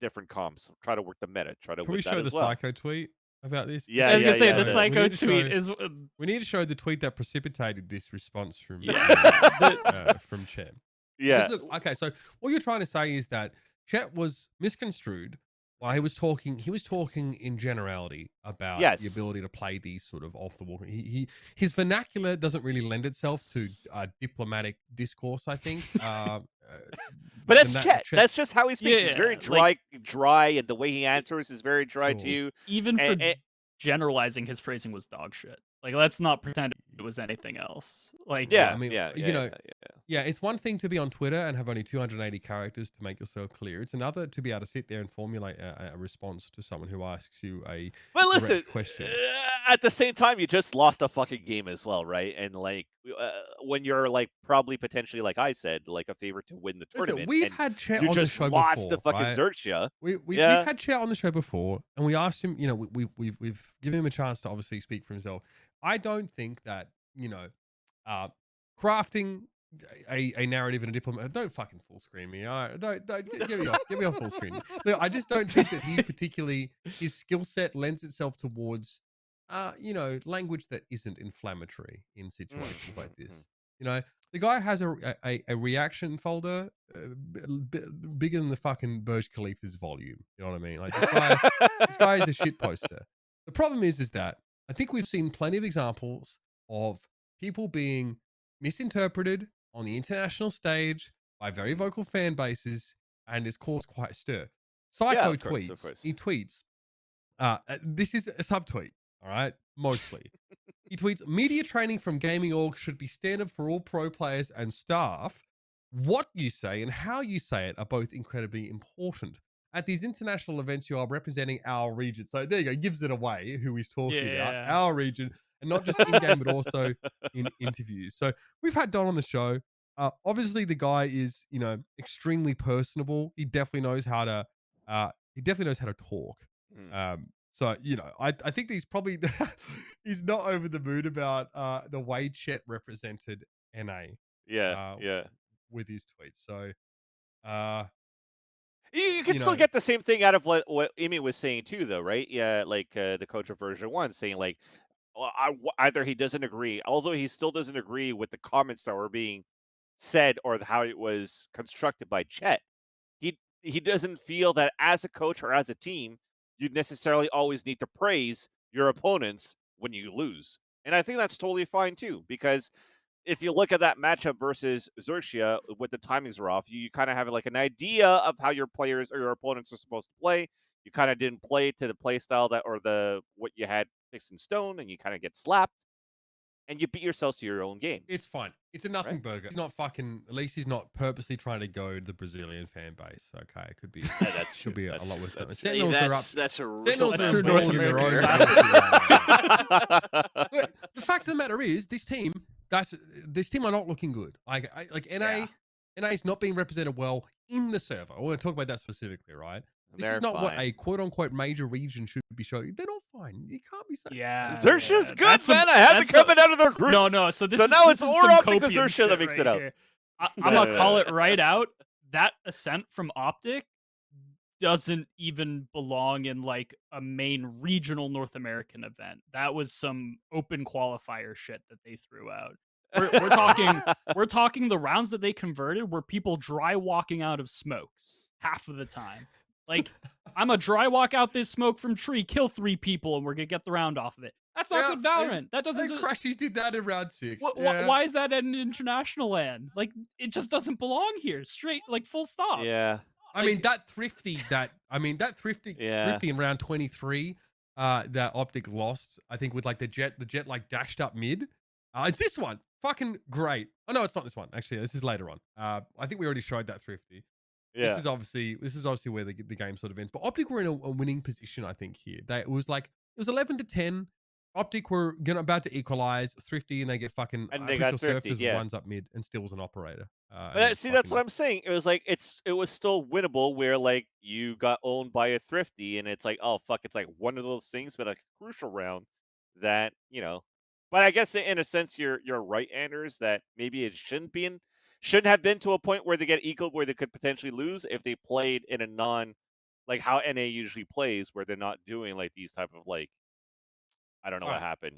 different comms, try to work the meta, try to Can win we that show as the well. Psycho tweet about this? Yeah, I was gonna say yeah, the yeah. Psycho We need to tweet show- is We need to show the tweet that precipitated this response from from Chet. Yeah. Look, okay, so what you're trying to say is that Chet was misconstrued while he was talking in generality about the Yes. ability to play these sort of off the wall. His vernacular doesn't really lend itself to diplomatic discourse, I think. But that's Chet. That's just how he speaks. He's very Yeah, dry, and the way he answers is very dry too. Even for And- generalizing, his phrasing was dog shit. Like, let's not pretend it was anything else. Like, Yeah, I mean, yeah, you know, yeah, it's one thing to be on Twitter and have only 280 characters to make yourself clear. It's another to be able to sit there and formulate a response to someone who asks you a But listen, direct question. At the same time, you just lost a fucking game as well, right? And like when you're like probably potentially, like I said, like a favorite to win the tournament. Listen, we've and had Chet you on the just show lost before, the fucking right? Xerxia. We've had Chet on the show before, and we asked him. You know, we've given him a chance to obviously speak for himself. I don't think that crafting a narrative and a diplomat. Don't fucking full screen me. All right, don't get me off full screen. Look, I just don't think that his skill set lends itself towards language that isn't inflammatory in situations like this. You know, the guy has a reaction folder bigger than the fucking Burj Khalifa's volume. You know what I mean? Like this guy is a shit poster. The problem is that I think we've seen plenty of examples of people being misinterpreted on the international stage by very vocal fan bases, and it's caused quite a stir. Psycho tweets. He tweets. This is a subtweet. All right, mostly. He tweets, media training from gaming org should be standard for all pro players and staff. What you say and how you say it are both incredibly important. At these international events, you are representing our region. So there you go. He gives it away who he's talking about. Our region. And not just in-game, but also in interviews. So we've had Don on the show. Obviously, the guy is, extremely personable. He definitely knows how to talk. So, I think he's probably he's not over the moon about the way Chet represented NA. With his tweets. So you can still get the same thing out of what Amy was saying too, though, right? Yeah, like the coach of version 1 saying like, either he doesn't agree, although he still doesn't agree with the comments that were being said or how it was constructed by Chet. He doesn't feel that as a coach or as a team, you necessarily always need to praise your opponents when you lose. And I think that's totally fine too, because if you look at that matchup versus Xerxia, with the timings are off, you kind of have like an idea of how your players or your opponents are supposed to play. You kind of didn't play to the play style what you had fixed in stone, and you kind of get slapped, and you beat yourselves to your own game. It's fine. It's a nothing burger. He's not fucking. At least he's not purposely trying to go to the Brazilian fan base. Okay, it could be. That's could be a lot worse. Sentinels are up. That's a Sentinels are are North in their own. The fact of the matter is, this team are not looking good. Like NA is not being represented well in the server. I want to talk about that specifically, right? This is not what a quote unquote major region should be showing. They're not fine. You can't be saying. Yeah, Xerxia's good, man. I had to come out of their groups. No. So now it's more OpTic Xerxia that makes it out. I'm gonna call it right out. That ascent from OpTic doesn't even belong in like a main regional North American event. That was some open qualifier shit that they threw out. We're talking the rounds that they converted were people dry walking out of smokes half of the time. Like, I'm a dry walk out this smoke from tree, kill 3 people, and we're gonna get the round off of it. That's not good Valorant. That doesn't. Crashies did that in round 6. Why is that at an international land? Like, it just doesn't belong here. Straight, like, full stop. Yeah. I mean that thrifty in round 23 that OpTic lost, I think, with like the jet like dashed up mid. It's this one. Fucking great. Oh no, it's not this one. Actually, this is later on. I think we already showed that thrifty. Yeah. This is obviously where the game sort of ends. But OpTic were in a winning position, I think, here. It was 11-10. OpTic were about to equalize Thrifty, and they get fucking. And I'm they pretty got sure Surf Thrifty, just yeah. runs up mid and steals an operator. But see, that's what I'm saying. It was like it was still winnable. Where like you got owned by a Thrifty, and it's like, oh fuck, it's like one of those things, but a crucial round that But I guess in a sense, you're right, Anders, that maybe it shouldn't have been to a point where they get equal, where they could potentially lose if they played in a like how NA usually plays, where they're not doing like these type of like, I don't know what happened,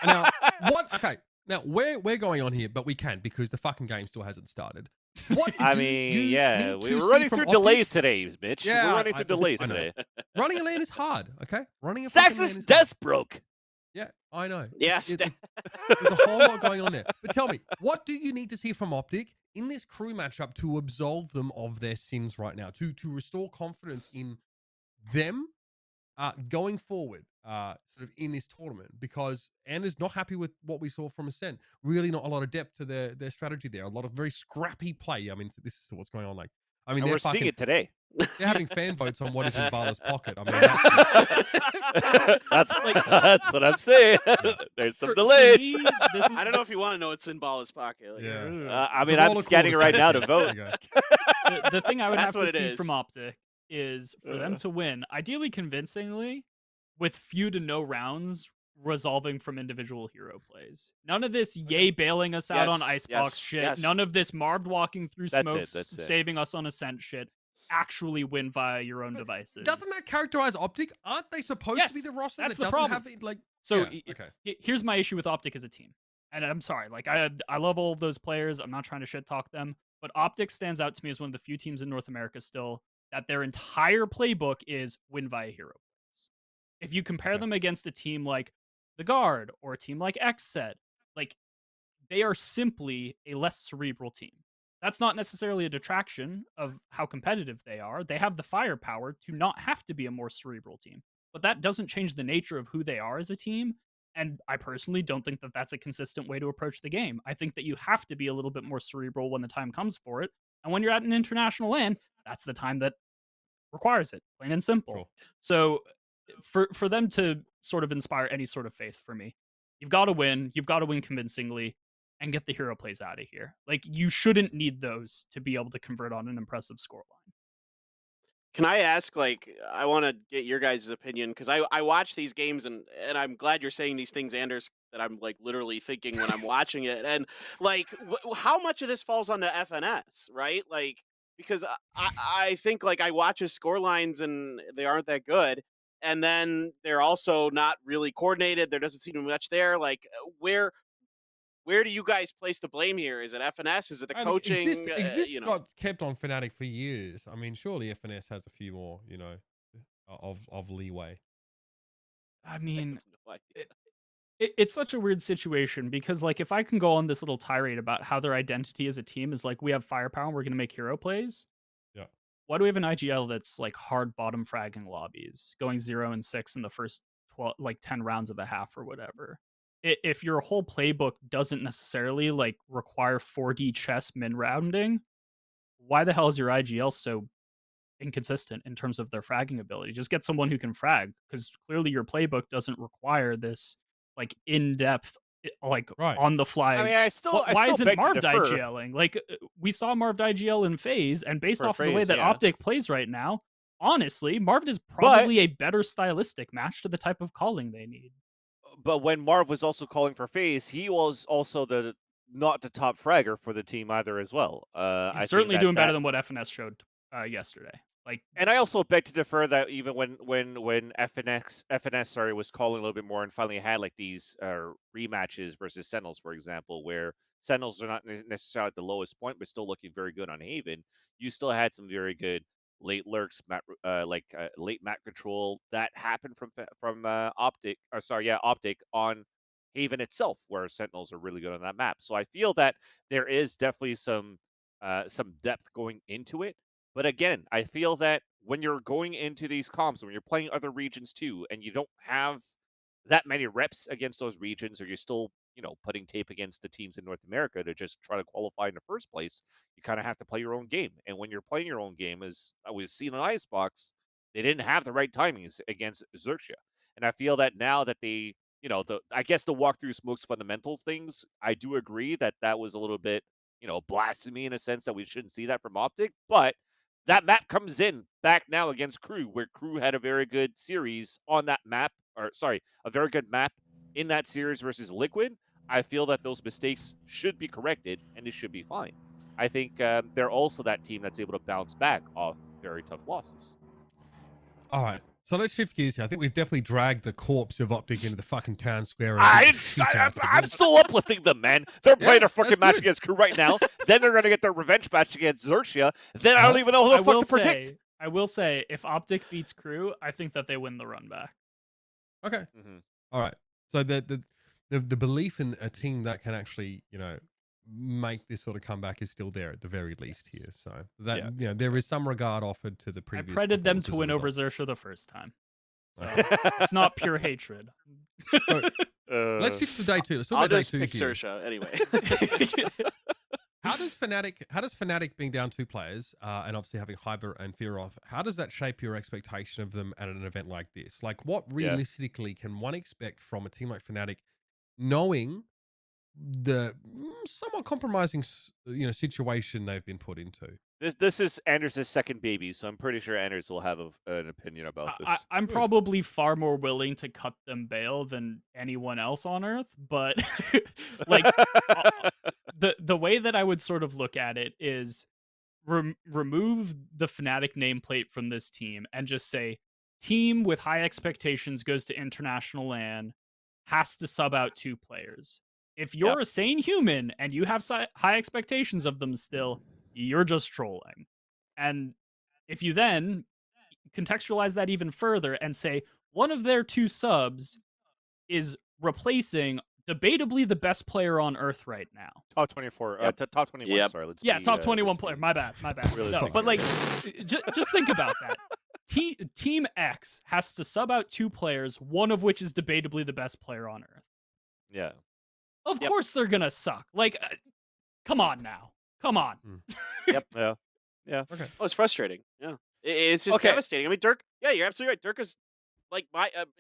Now what? Okay, now we're going on here, but we can because the fucking game still hasn't started. What I do mean, you yeah, need we to were see running from through OpTic? delays today, Mitch. Yeah, we're running through delays I know. today. Running a lane is hard. Okay, running a fucking lane Saxus is hard. broke. Yeah, I know. Yes. There's a whole lot going on there. But tell me, what do you need to see from OpTic in this crew matchup to absolve them of their sins right now, to restore confidence in them going forward, sort of in this tournament? Because Anderzz not happy with what we saw from Ascent. Really, not a lot of depth to their strategy there. A lot of very scrappy play. I mean, this is what's going on. Like, I mean, And we're seeing it today. They're having fan votes on what is in Vala's pocket. I mean, that's what I'm saying. There's some delays. Me, I don't know if you want to know what's in Bala's pocket. Like, yeah. I mean, I'm scanning right now to vote. The thing I would have to see is. from OpTic is for them to win, ideally convincingly, with few to no rounds resolving from individual hero plays. None of this Yay bailing us out on Icebox shit. Yes. None of this Marved walking through smokes, That's it. saving us on Ascent shit. Actually win via your own devices. Doesn't that characterize OpTic? Aren't they supposed to be the roster that that's the doesn't problem. have it? Like, So yeah, okay. Here's my issue with OpTic as a team. And I'm sorry, like I love all of those players. I'm not trying to shit talk them, but OpTic stands out to me as one of the few teams in North America still that their entire playbook is win via hero plays. If you compare them against a team like the Guard or a team like Xset, like they are simply a less cerebral team. That's not necessarily a detraction of how competitive they are. They have the firepower to not have to be a more cerebral team. But that doesn't change the nature of who they are as a team. And I personally don't think that that's a consistent way to approach the game. I think that you have to be a little bit more cerebral when the time comes for it. And when you're at an international LAN, that's the time that requires it, plain and simple. Cool. So for them to sort of inspire any sort of faith for me, you've got to win convincingly, and get the hero plays out of here. Like, you shouldn't need those to be able to convert on an impressive scoreline. Can I ask, like, I want to get your guys' opinion, because I watch these games, and I'm glad you're saying these things, Anderzz, that I'm, like, literally thinking when I'm watching it. And, like, how much of this falls on the FNS, right? Like, because I think, like, I watch his score lines, and they aren't that good. And then they're also not really coordinated. There doesn't seem to be much there. Like, where do you guys place the blame here? Is it FNS? Is it the coaching? Exist got kept on Fnatic for years. I mean, surely FNS has a few more, of leeway. I mean, it's such a weird situation because, like, if I can go on this little tirade about how their identity as a team is like, we have firepower and we're going to make hero plays. Yeah. Why do we have an IGL that's like hard bottom fragging lobbies, going 0-6 in the first 10 rounds of a half or whatever? If your whole playbook doesn't necessarily like require 4D chess min rounding, why the hell is your IGL so inconsistent in terms of their fragging ability? Just get someone who can frag, because clearly your playbook doesn't require this like in-depth, like on the fly. I mean, why isn't Marved IGLing? Like, we saw Marved IGL in FaZe, and based off of the way that OpTic plays right now, honestly, Marved is probably a better stylistic match to the type of calling they need. But when Marv was also calling for FaZe, he was also not the top fragger for the team either as well. He's certainly doing better than what FNS showed yesterday. Like, and I also beg to defer that even when FNS was calling a little bit more and finally had like these rematches versus Sentinels, for example, where Sentinels are not necessarily at the lowest point but still looking very good on Haven, you still had some very good late lurks, late map control that happened from OpTic on Haven itself, where Sentinels are really good on that map. So I feel that there is definitely some depth going into it. But again, I feel that when you're going into these comps, when you're playing other regions too, and you don't have that many reps against those regions, or you're still putting tape against the teams in North America to just try to qualify in the first place, you kind of have to play your own game. And when you're playing your own game, as we've seen in Icebox, they didn't have the right timings against Xerxia. And I feel that now that they you know, I guess the walkthrough smokes fundamentals things. I do agree that that was a little bit, you know, blasphemy in a sense that we shouldn't see that from OpTic. But that map comes in back now against Crew, where Crew had a very good series on that map, or sorry, a very good map in that series versus Liquid. I feel that those mistakes should be corrected and it should be fine. I think they're also that team that's able to bounce back off very tough losses. All right. So let's shift gears here. I think we've definitely dragged the corpse of OpTic into the fucking town square. And I'm still uplifting them, man. They're playing a fucking match against Crew right now. Then they're going to get their revenge match against Xerxia. Then I don't even know who the fuck to predict. I will say, if OpTic beats Crew, I think that they win the run back. Okay. All right. So the belief in a team that can actually, you know, make this sort of comeback is still there at the very least here. So that you know, there is some regard offered to the previous. I predicted them to win over Xerxia the first time. So it's not pure hatred. So, let's shift to day 2. Let's I'll day just 2 pick here. Xerxia anyway. How does Fnatic being down 2 players and obviously having Hyber and Fearoth, how does that shape your expectation of them at an event like this? Like, what realistically can one expect from a team like Fnatic, knowing the somewhat compromising, you know, situation they've been put into? This is Anderz's second baby, so I'm pretty sure Anderzz will have an opinion about this. I'm probably far more willing to cut them bail than anyone else on Earth, but like the way that I would sort of look at it is remove the Fnatic nameplate from this team and just say team with high expectations goes to international LAN, has to sub out 2 players. If you're a sane human and you have high expectations of them still, you're just trolling. And if you then contextualize that even further and say one of their 2 subs is replacing debatably the best player on Earth right now. Top 24, top 21, sorry. Top 21 player. My bad. No, but like, just think about that. Team X has to sub out 2 players, one of which is debatably the best player on Earth. Yeah. Of course they're gonna suck. Like, come on now. Come on. Yeah. Okay. Oh, it's frustrating. Yeah. It's just devastating. I mean, Derke, you're absolutely right. Derke is, like,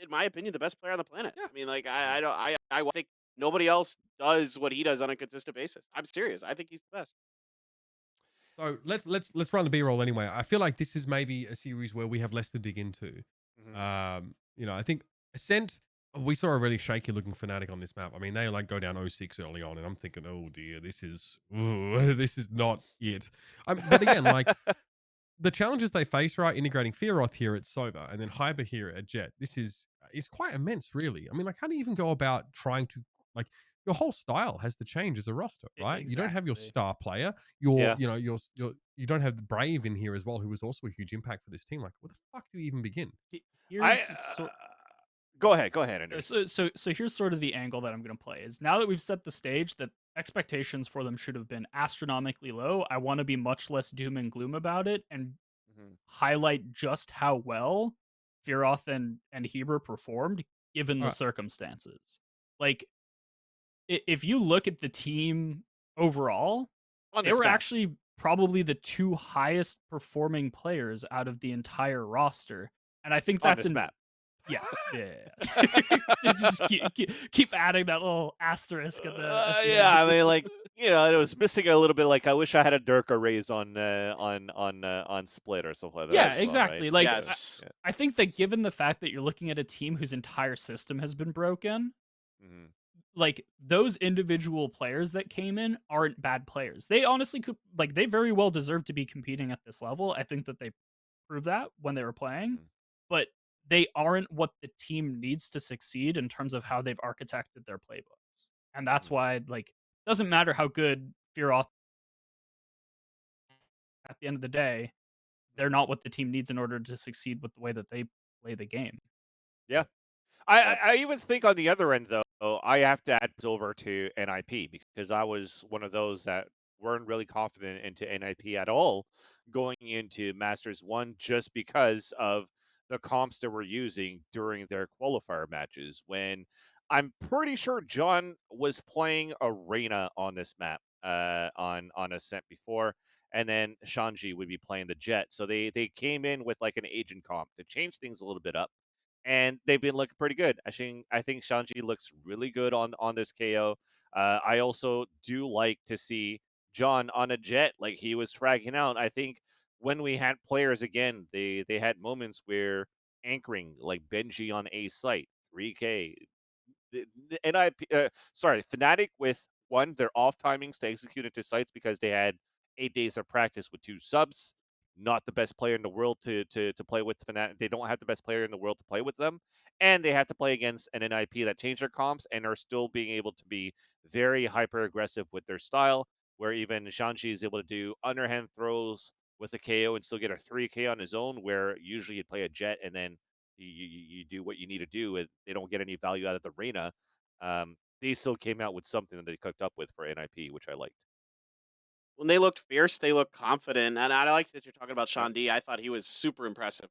in my opinion, the best player on the planet. Yeah. I mean, like, I think nobody else does what he does on a consistent basis. I'm serious. I think he's the best. So let's run the B-roll anyway. I feel like this is maybe a series where we have less to dig into. You know, I think Ascent, we saw a really shaky looking Fnatic on this map. I mean, they like go down 0-6 early on, and I'm thinking, oh dear, this is not it. But again, like the challenges they face, right? Integrating Fearoth here at Sober and then Hyber here at Jet. This is quite immense, really. I mean, like, how do you even go about trying to, like, your whole style has to change as a roster, right? You don't have your star player. You don't have the Brave in here as well, who was also a huge impact for this team. Like, where the fuck do you even begin? Go ahead, Anderzz. So here's sort of the angle that I'm going to play is now that we've set the stage that expectations for them should have been astronomically low. I want to be much less doom and gloom about it and highlight just how well Fearoth and Heber performed given the circumstances. Like, if you look at the team overall, they were actually probably the 2 highest performing players out of the entire roster. And I think that's an map. Yeah. Just keep adding that little asterisk at the I mean, like, you know, it was missing a little bit. Like, I wish I had a derke raise on split or something like that. Yeah, exactly. Right? Like, I think that given the fact that you're looking at a team whose entire system has been broken, like, those individual players that came in aren't bad players. They honestly could, like, they very well deserve to be competing at this level. I think that they proved that when they were playing, but they aren't what the team needs to succeed in terms of how they've architected their playbooks. And that's why, like, it doesn't matter how good Fearoth, at the end of the day, they're not what the team needs in order to succeed with the way that they play the game. Yeah. I even think on the other end, though, I have to add over to NIP because I was one of those that weren't really confident into NIP at all going into Masters 1 just because of the comps that we're using during their qualifier matches, when I'm pretty sure John was playing Arena on this map on Ascent before, and then Shanji would be playing the Jet. So they came in with like an agent comp to change things a little bit up. and they've been looking pretty good. I think Shanji looks really good on this KO. I also do like to see John on a jet, like he was fragging out. I think when we had players again, they had moments where anchoring, like Benji on A site, 3K, Fnatic with one, their off timings to execute into sites because they had 8 days of practice with 2 subs. Not the best player in the world to play with Fnatic. They don't have the best player in the world to play with them, and they have to play against an NIP that changed their comps and are still being able to be very hyper aggressive with their style. Where even Shanji is able to do underhand throws with a KO and still get a 3K on his own. Where usually you'd play a jet and then you do what you need to do, and they don't get any value out of the arena. They still came out with something that they cooked up with for NIP, which I liked. When they looked fierce, they looked confident, and I like that you're talking about Yeah. Sean D. I thought he was super impressive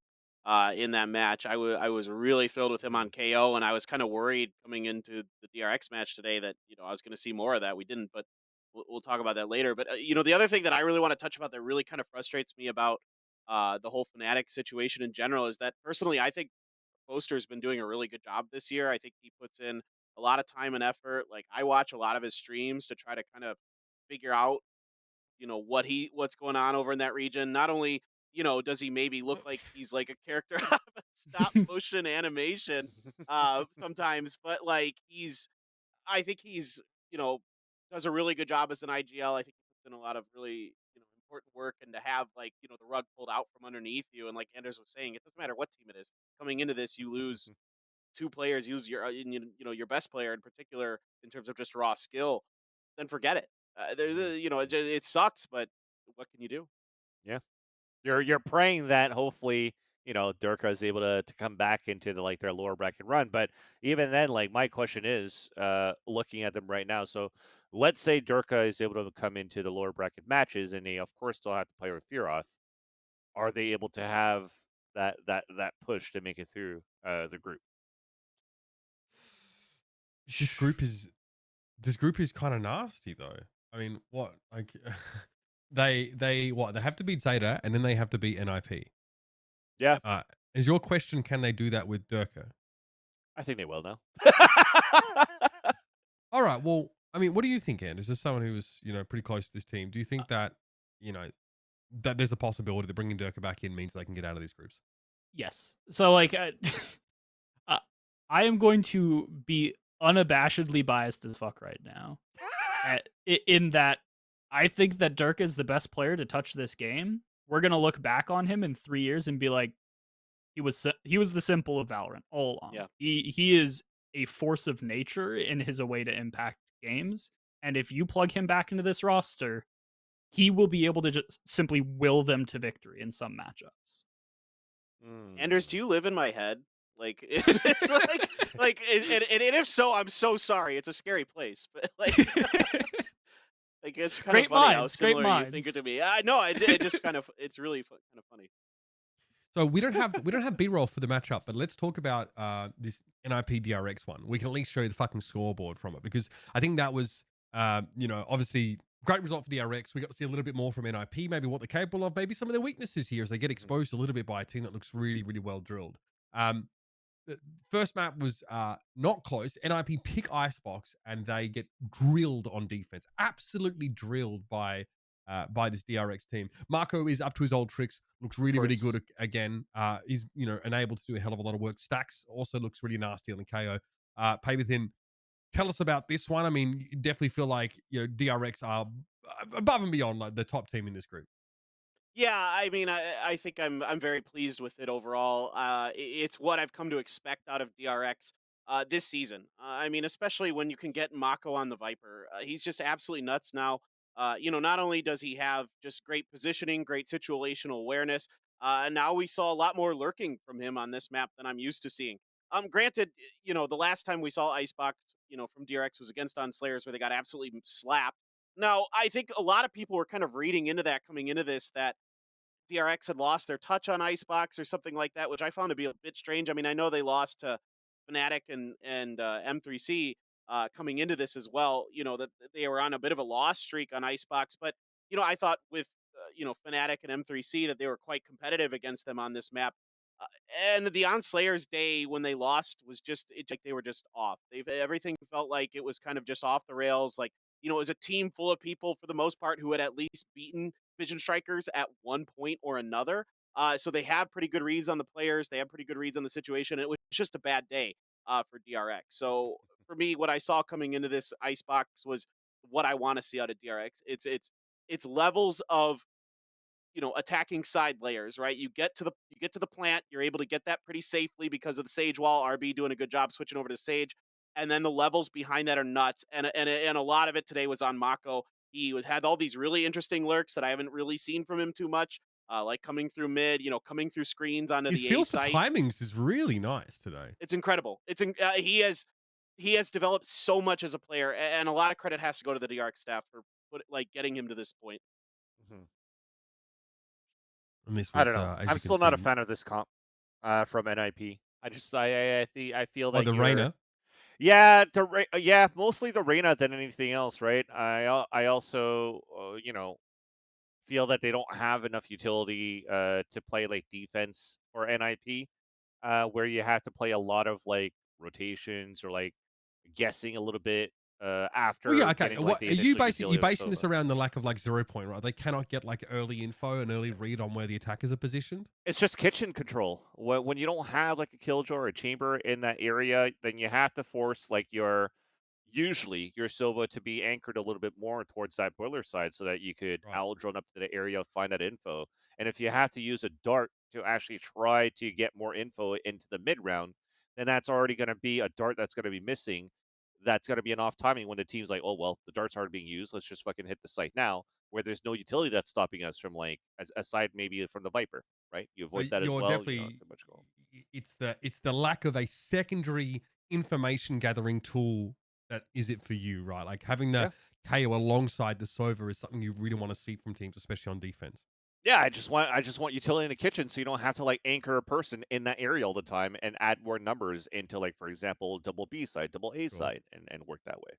in that match. I was really thrilled with him on KO, and I was kind of worried coming into the DRX match today that I was going to see more of that. We didn't, but we'll talk about that later. But the other thing that I really want to touch about that really kind of frustrates me about the whole Fnatic situation in general is that personally, I think Foster's been doing a really good job this year. I think he puts in a lot of time and effort. Like I watch a lot of his streams to try to kind of figure out what's going on over in that region. Not only does he maybe look like he's like a character out of a stop motion animation sometimes, but like I think he's does a really good job as an IGL. I think he puts in a lot of really important work, and to have like the rug pulled out from underneath you, and like Anderzz was saying, it doesn't matter what team it is coming into this, you lose two players, use your your best player in particular in terms of just raw skill, then forget it. It sucks, but what can you do? Yeah. You're praying that hopefully, Durka is able to come back into their lower bracket run. But even then, like my question is, looking at them right now, so let's say Durka is able to come into the lower bracket matches and they of course still have to play with Firoth. Are they able to have that push to make it through the group? This group is kind of nasty though. I mean, what like they have to beat Zeta and then they have to beat NIP. Yeah. Is your question, can they do that with Derke? I think they will now. All right. Well, I mean, what do you think, Anderzz? As someone who was, pretty close to this team, do you think that, that there's a possibility that bringing Derke back in means they can get out of these groups? Yes. So like, I am going to be unabashedly biased as fuck right now. In that, I think that Derke is the best player to touch this game. We're gonna look back on him in 3 years and be like, he was the simple of Valorant all along. Yeah. He is a force of nature in his way to impact games. And if you plug him back into this roster, he will be able to just simply will them to victory in some matchups. Anderzz, do you live in my head? Like it's like and if so, I'm so sorry. It's a scary place, but like like it's kind Great of funny minds, how great similar you minds. think it to me. I know it just kind of it's really kind of funny. So we don't have B-roll for the matchup, but let's talk about this NIP DRX one. We can at least show you the fucking scoreboard from it because I think that was obviously great result for DRX. We got to see a little bit more from NIP, maybe what they're capable of, maybe some of their weaknesses here as they get exposed a little bit by a team that looks really, really well drilled. The first map was not close. NIP pick Icebox and they get drilled on defense, absolutely drilled by this DRX team. Marco is up to his old tricks, looks really, really good again. He's enabled to do a hell of a lot of work. Stacks also looks really nasty on the KO. Paperthin, tell us about this one. I mean, you definitely feel like DRX are above and beyond like the top team in this group. Yeah, I mean, I think I'm very pleased with it overall. It's what I've come to expect out of DRX this season. I mean, especially when you can get Mako on the Viper. He's just absolutely nuts now. Not only does he have just great positioning, great situational awareness, and now we saw a lot more lurking from him on this map than I'm used to seeing. Granted, the last time we saw Icebox, from DRX was against On Slayers where they got absolutely slapped. Now, I think a lot of people were kind of reading into that coming into this that DRX had lost their touch on Icebox or something like that, which I found to be a bit strange. I mean, I know they lost to Fnatic and M3C coming into this as well. That they were on a bit of a loss streak on Icebox, but I thought with Fnatic and M3C that they were quite competitive against them on this map. And the On Slayers day when they lost was just like they were just off. Everything felt like it was kind of just off the rails. Like, it was a team full of people for the most part who had at least beaten Vision Strikers at one point or another. So they have pretty good reads on the players. They have pretty good reads on the situation. It was just a bad day for DRX. So for me, what I saw coming into this icebox was what I want to see out of DRX. It's levels of attacking side layers, right? You get to the plant, you're able to get that pretty safely because of the Sage wall. RB doing a good job switching over to Sage, and then the levels behind that are nuts. And a lot of it today was on Mako. Had all these really interesting lurks that I haven't really seen from him too much, like coming through mid, coming through screens onto His the A feel for site. timings is really nice today. It's incredible. He has developed so much as a player, and a lot of credit has to go to the DRX staff for getting him to this point. Mhm. And this I was, don't know. as I'm you still can not a see, fan of this comp from NIP. I feel that the Reyna. Yeah, yeah, mostly the Reyna than anything else, right? I also feel that they don't have enough utility to play like defense or NIP, where you have to play a lot of like rotations or like guessing a little bit Well, after yeah, okay. getting like What the are you initial basing? utility You of basing this Sova. around the lack of like 0 point, right? They cannot get like early info and early read on where the attackers are positioned. It's just kitchen control. When you don't have like a killjoy or a chamber in that area, then you have to force like usually your Sova to be anchored a little bit more towards that boiler side so that you could Right. owl drone up to the area, find that info. And if you have to use a dart to actually try to get more info into the mid round, then that's already going to be a dart that's going to be missing. That's going to be an off timing when the team's like, oh, well, the dart's already being used. Let's just fucking hit the site now, where there's no utility that's stopping us from like, aside maybe from the Viper, right? You So avoid that as you're well. definitely Too much goal. it's the lack of a secondary information gathering tool that is it for you, right? Like having the KO alongside the Sova is something you really want to see from teams, especially on defense. Yeah, I just want utility in the kitchen so you don't have to like anchor a person in that area all the time and add more numbers into like, for example, double B side, double A side, and work that way.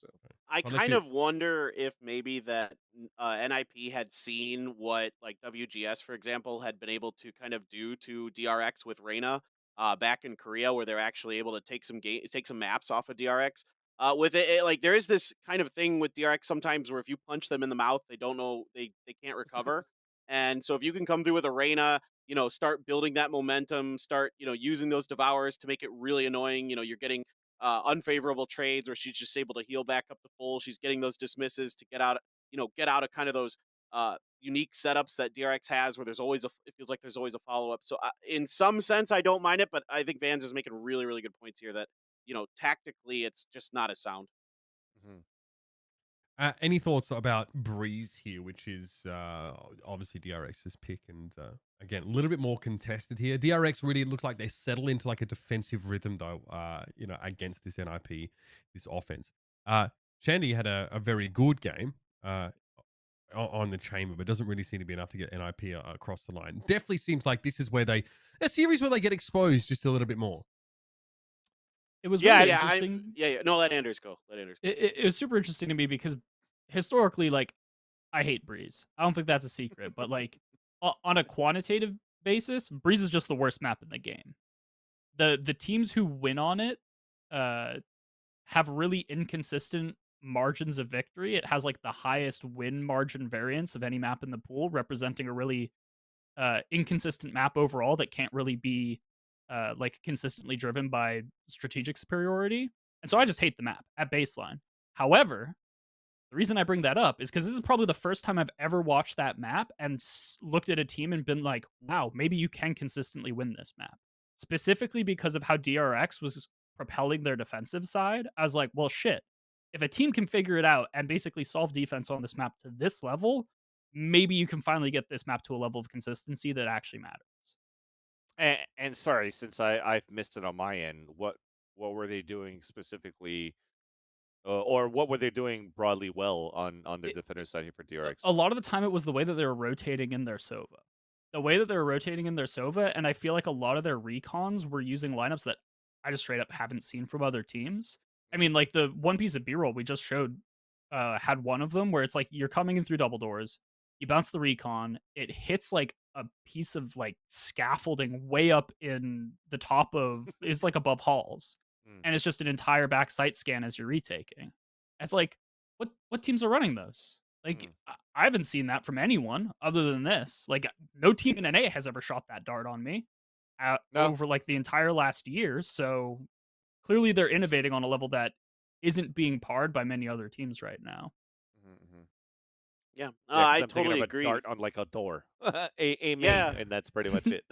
So I kind of wonder if maybe that NIP had seen what like WGS, for example, had been able to kind of do to DRX with Reyna back in Korea, where they're actually able to take some maps off of DRX. With like there is this kind of thing with DRX sometimes where if you punch them in the mouth, they don't know they can't recover. And so if you can come through with a Reyna, start building that momentum, start using those devours to make it really annoying. You're getting unfavorable trades where she's just able to heal back up to full. She's getting those dismisses to get out of kind of those unique setups that DRX has, where it feels like there's always a follow up. So in some sense, I don't mind it, but I think Vans is making really, really good points here that tactically it's just not as sound. mm-hmm. Any thoughts about Breeze here, which is obviously DRX's pick, and again a little bit more contested here. DRX really look like they settle into like a defensive rhythm though, against this NIP, this offense. Shandy had a very good game on the chamber, but doesn't really seem to be enough to get NIP across the line. Definitely seems like this is where a series where they get exposed just a little bit more. It was really interesting. No, let Anderzz go. It was super interesting to me because historically, like, I hate Breeze. I don't think that's a secret, but like on a quantitative basis, Breeze is just the worst map in the game. The teams who win on it have really inconsistent margins of victory. It has like the highest win margin variance of any map in the pool, representing a really inconsistent map overall that can't really be like consistently driven by strategic superiority. And so I just hate the map at baseline. However, the reason I bring that up is because this is probably the first time I've ever watched that map and looked at a team and been like, wow, maybe you can consistently win this map. Specifically because of how DRX was propelling their defensive side. I was like, well, shit. If a team can figure it out and basically solve defense on this map to this level, maybe you can finally get this map to a level of consistency that actually matters. And sorry, since I've missed it on my end, what were they doing specifically, or what were they doing broadly well on the defender side here for DRX? A lot of the time, it was the way that they were rotating in their Sova. The way that they were rotating in their Sova, and I feel like a lot of their recons were using lineups that I just straight up haven't seen from other teams. I mean, like the one piece of B-roll we just showed had one of them where it's like you're coming in through double doors, you bounce the recon, it hits like a piece of like scaffolding way up in the top of is like above halls, and it's just an entire back site scan as you're retaking. It's like, what teams are running those? Like, I haven't seen that from anyone other than this. Like, no team in NA has ever shot that dart on me No. over like the entire last year. So clearly, they're innovating on a level that isn't being parred by many other teams right now. Yeah, Yeah, I I'm thinking totally of a agree. dart on like a door, a main, Yeah. and that's pretty much it.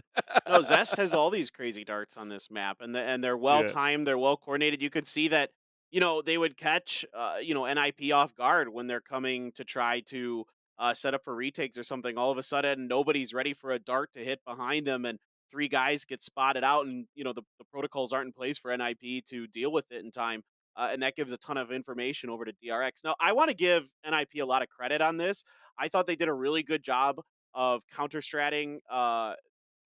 No, Zest has all these crazy darts on this map, and they're well Yeah. timed, they're well coordinated. You could see that, you know, they would catch, you know, NIP off guard when they're coming to try to set up for retakes or something. All of a sudden, nobody's ready for a dart to hit behind them, and three guys get spotted out, and you know the protocols aren't in place for NIP to deal with it in time, and that gives a ton of information over to DRX. Now, I want to give NIP a lot of credit on this. I thought they did a really good job of counter-stratting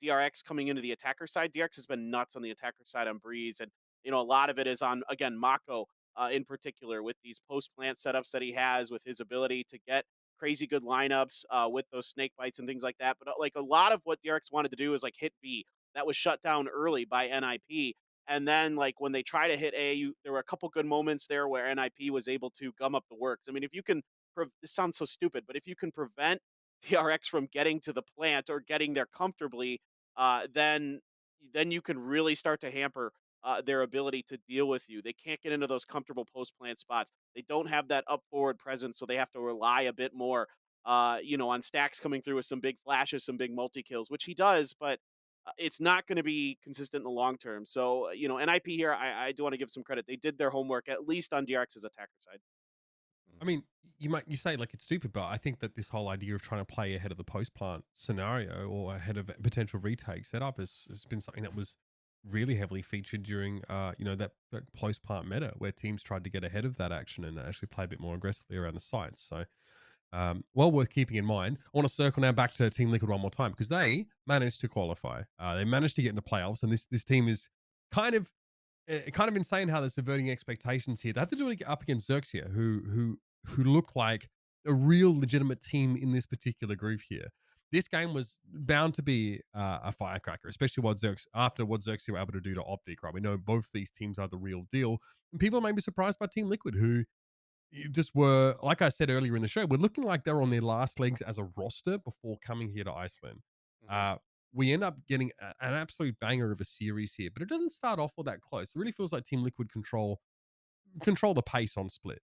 DRX coming into the attacker side. DRX has been nuts on the attacker side on Breeze, and you know a lot of it is on again Mako in particular with these post plant setups that he has, with his ability to get crazy good lineups with those snake bites and things like that. But like a lot of what DRX wanted to do is like hit B. That was shut down early by NIP. And then, like when they try to hit A, there were a couple good moments there where NIP was able to gum up the works. I mean, if you can, this sounds so stupid, but if you can prevent DRX from getting to the plant or getting there comfortably, then you can really start to hamper their ability to deal with you. They can't get into those comfortable post plant spots. They don't have that up forward presence, so they have to rely a bit more, you know, on Stacks coming through with some big flashes, some big multi kills, which he does, but it's not going to be consistent in the long term. So, you know, NIP here, I do want to give some credit. They did their homework, at least on DRX's attacker side. I mean, you say like it's stupid, but I think that this whole idea of trying to play ahead of the post plant scenario or ahead of potential retake setup has been something that was really heavily featured during you know that post plant meta where teams tried to get ahead of that action and actually play a bit more aggressively around the sites. So well worth keeping in mind. I want to circle now back to Team Liquid one more time because they managed to qualify. They managed to get into playoffs, and this team is kind of insane how they're subverting expectations here. They have to do it up against Xerxia, who look like a real legitimate team in this particular group here. This game was bound to be a firecracker, especially after what Xerxia were able to do to OpTic, right? We know both these teams are the real deal. And people may be surprised by Team Liquid, who just were, like I said earlier in the show, we're looking like they're on their last legs as a roster before coming here to Iceland. We end up getting an absolute banger of a series here, but it doesn't start off all that close. It really feels like Team Liquid control the pace on split.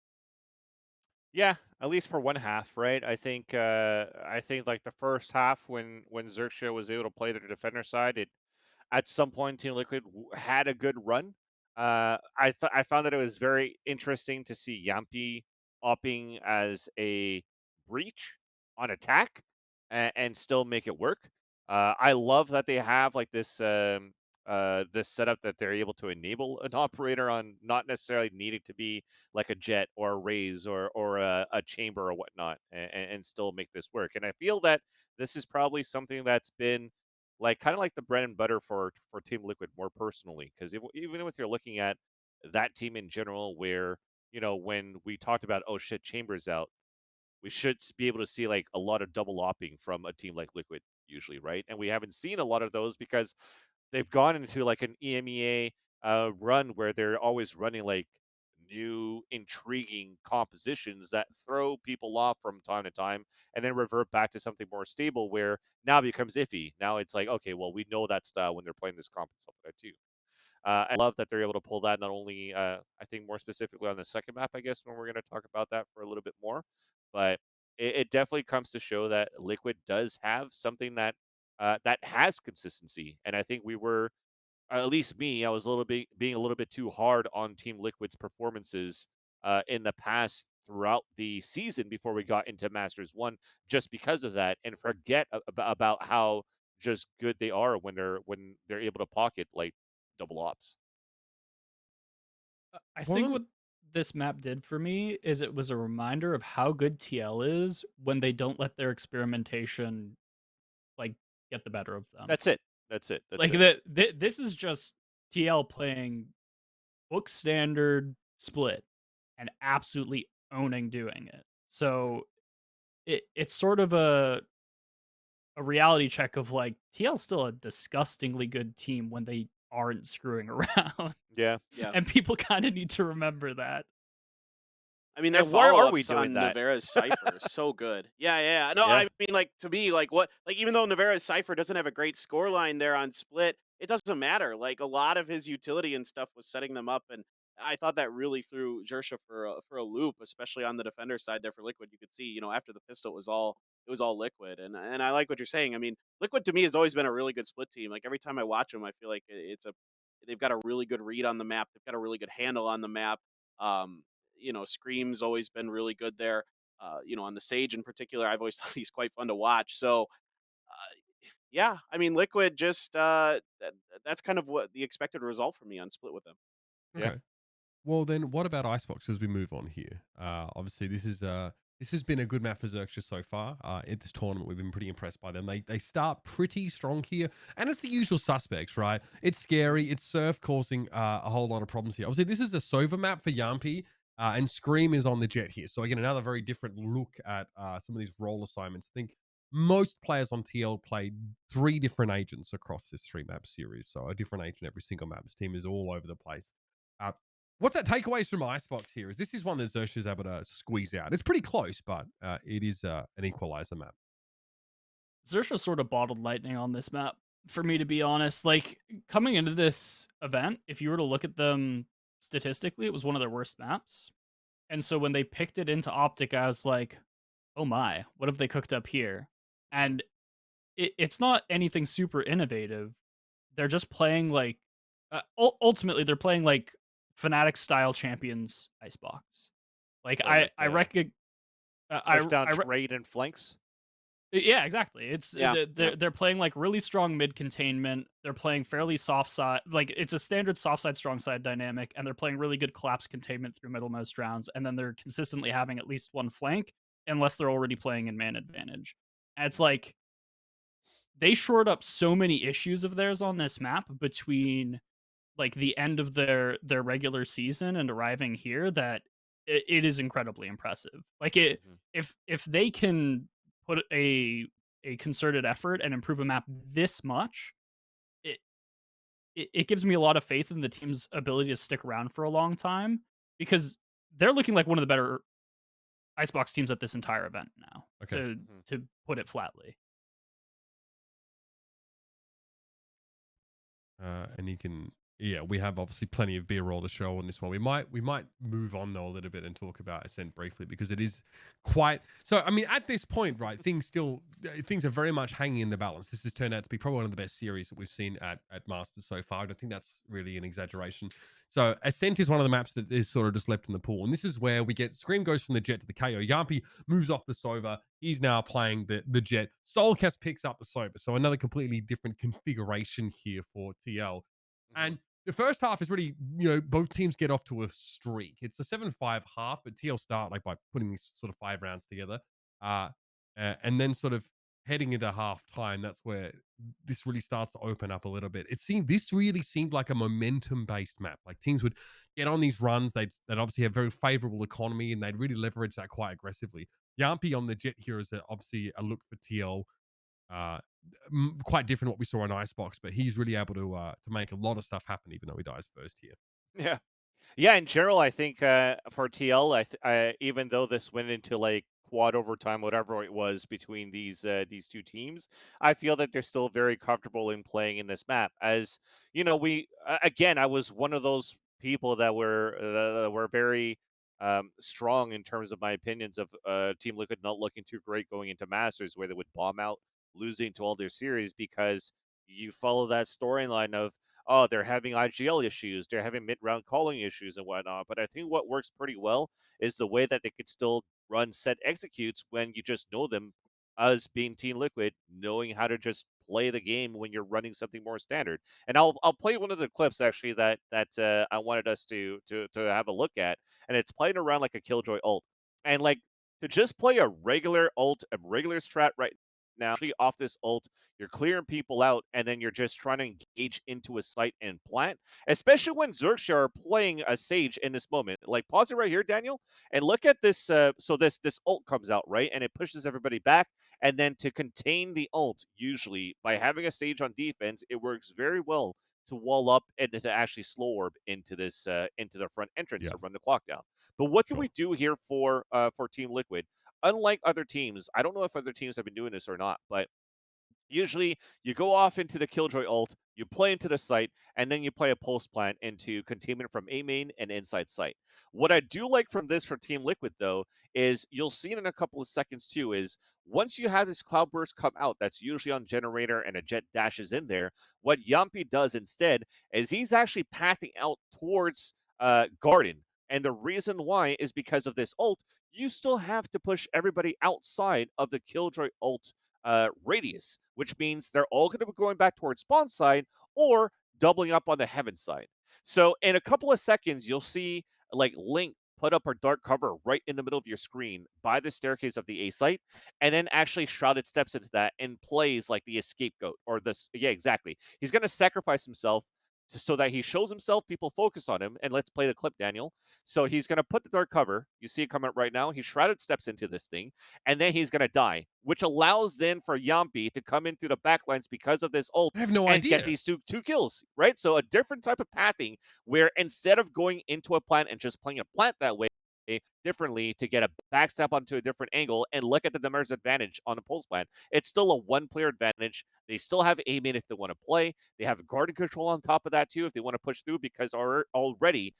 Yeah, at least for one half, right? I think like the first half when Xerxia was able to play the defender side, it at some point Team Liquid had a good run. I found that it was very interesting to see Yampi opping as a breach on attack and still make it work. I love that they have like this setup that they're able to enable an operator on not necessarily needing to be like a jet or a raise or a chamber or whatnot and still make this work. And I feel that this is probably something that's been like kind of like the bread and butter for Team Liquid more personally, because even if you're looking at that team in general, where you know when we talked about oh shit Chambers out, we should be able to see like a lot of double opping from a team like Liquid usually, right? And we haven't seen a lot of those because they've gone into like an EMEA run where they're always running like new intriguing compositions that throw people off from time to time and then revert back to something more stable where now it becomes iffy. Now it's like, okay, well, we know that style when they're playing this comp and stuff like that too. I love that they're able to pull that not only, I think, more specifically on the second map, I guess, when we're going to talk about that for a little bit more, but it definitely comes to show that Liquid does have something that that has consistency. And I think we were, at least me, I was a little bit being a little bit too hard on Team Liquid's performances in the past throughout the season before we got into Masters 1 just because of that and forget about how just good they are when they're able to pocket like double ops. I think what this map did for me is it was a reminder of how good TL is when they don't let their experimentation like get the better of them. That's it. That's like it. This is just TL playing book standard split and absolutely owning doing it. So it's sort of a a reality check of like TL's still a disgustingly good team when they aren't screwing around. Yeah. Yeah. And people kind of need to remember that. I mean, their And why are we follow-ups doing on that? Navera's Cypher is so good. Yeah. No, Yeah. I mean, like, to me, like, what, like, even though Navera's Cypher doesn't have a great scoreline there on Split, it doesn't matter. Like, a lot of his utility and stuff was setting them up, and I thought that really threw Xerxia for a loop, especially on the defender side there for Liquid. You could see, after the pistol, it was all Liquid, and I like what you're saying. I mean, Liquid to me has always been a really good Split team. Like, every time I watch them, I feel like they've got a really good read on the map. They've got a really good handle on the map. Um, Scream's always been really good there. On the Sage in particular, I've always thought he's quite fun to watch. So, yeah, I mean, Liquid just that's kind of what the expected result for me on Split with them. Yeah. Okay. Well, then what about Icebox as we move on here? Obviously, this has been a good map for Xerxia so far. In this tournament, we've been pretty impressed by them. They start pretty strong here, and it's the usual suspects, right? It's scary. It's Surf causing a whole lot of problems here. Obviously, this is a Sova map for Yampi, and Scream is on the Jet here. So again, another very different look at some of these role assignments. I think most players on TL played 3 different agents across this 3-map series. So a different agent every single map. This team is all over the place. Uh, What's that takeaways from Icebox here? Is this is one that Xerxia is able to squeeze out? It's pretty close, but it is an equalizer map. Xerxia sort of bottled lightning on this map, for me, to be honest. Like, coming into this event, if you were to look at them statistically, it was one of their worst maps. And so when they picked it into OpTic, I was like, oh my, what have they cooked up here? And it's not anything super innovative. They're just playing like, ultimately, they're playing like Fnatic style champions Icebox. Like, Or like I reckon. touchdown trade and flanks. Yeah, exactly. It's Yeah, they're playing like really strong mid containment. They're playing fairly soft side, like it's a standard soft side strong side dynamic, and they're playing really good collapse containment through middle most rounds. And then they're consistently having at least one flank, unless they're already playing in man advantage. And it's like they shored up so many issues of theirs on this map between like the end of their regular season and arriving here that it is incredibly impressive. Like if they can put a concerted effort and improve a map this much, it gives me a lot of faith in the team's ability to stick around for a long time, because they're looking like one of the better Icebox teams at this entire event now. Okay. To put it flatly. And you can, yeah, we have obviously plenty of beer roll to show on this one. We might move on though a little bit and talk about Ascent briefly, because it is quite. So I mean, at this point, right, things are very much hanging in the balance. This has turned out to be probably one of the best series that we've seen at Masters so far. I don't think that's really an exaggeration. So Ascent is one of the maps that is sort of just left in the pool, and this is where we get Scream goes from the Jet to the KO. Yampi moves off the Sova. He's now playing the Jet. Soulcast picks up the Sova. So another completely different configuration here for TL. And the first half is really, both teams get off to a streak. It's a 7-5 half, but TL start like by putting these sort of 5 rounds together. And then sort of heading into half time, that's where this really starts to open up a little bit. This really seemed like a momentum-based map. Like teams would get on these runs. They'd obviously have very favorable economy, and they'd really leverage that quite aggressively. Yampi on the Jet here is obviously a look for TL. Quite different what we saw on Icebox, but he's really able to make a lot of stuff happen, even though he dies first here. Yeah. In general, I think for TL, even though this went into like quad overtime, whatever it was between these 2 teams, I feel that they're still very comfortable in playing in this map. As again, I was one of those people that were very strong in terms of my opinions of Team Liquid not looking too great going into Masters, where they would bomb out, losing to all their series, because you follow that storyline of, oh, they're having IGL issues, they're having mid-round calling issues and whatnot. But I think what works pretty well is the way that they could still run set executes when you just know them as being Team Liquid, knowing how to just play the game when you're running something more standard. And I'll play one of the clips actually that I wanted us to have a look at, and it's playing around like a Killjoy ult, and like to just play a regular ult, a regular strat right now. Off this ult, you're clearing people out, and then you're just trying to engage into a site and plant, especially when Xerxia are playing a Sage in this moment. Like, pause it right here, Daniel, and look at this. So this ult comes out, right? And it pushes everybody back. And then to contain the ult, usually, by having a Sage on defense, it works very well to wall up and to actually slow orb into this into the front entrance to run the clock down. But what do we do here for Team Liquid? Unlike other teams, I don't know if other teams have been doing this or not, but usually you go off into the Killjoy ult, you play into the site, and then you play a pulse plant into containment from A main and inside site. What I do like from this for Team Liquid, though, is you'll see it in a couple of seconds too, is once you have this cloud burst come out, that's usually on generator and a jet dashes in there, what Yampi does instead is he's actually pathing out towards Garden. And the reason why is because of this ult, you still have to push everybody outside of the Killjoy ult radius, which means they're all going to be going back towards spawn side or doubling up on the heaven side. So in a couple of seconds, you'll see like Link put up her dark cover right in the middle of your screen by the staircase of the A site, and then actually Shrouded steps into that and plays like the scapegoat or this. Yeah, exactly. He's going to sacrifice himself so that he shows himself, people focus on him, and let's play the clip, Daniel. So he's going to put the dark cover. You see it coming right now. He Shrouded steps into this thing, and then he's going to die, which allows then for Yampi to come in through the backlines because of this ult I have no and idea. get these two kills, right? So a different type of pathing where instead of going into a plant and just playing a plant that way, differently to get a backstab onto a different angle and look at the numbers advantage on the pulse plant. It's still a one-player advantage. They still have A main if they want to play. They have garden control on top of that too if they want to push through because already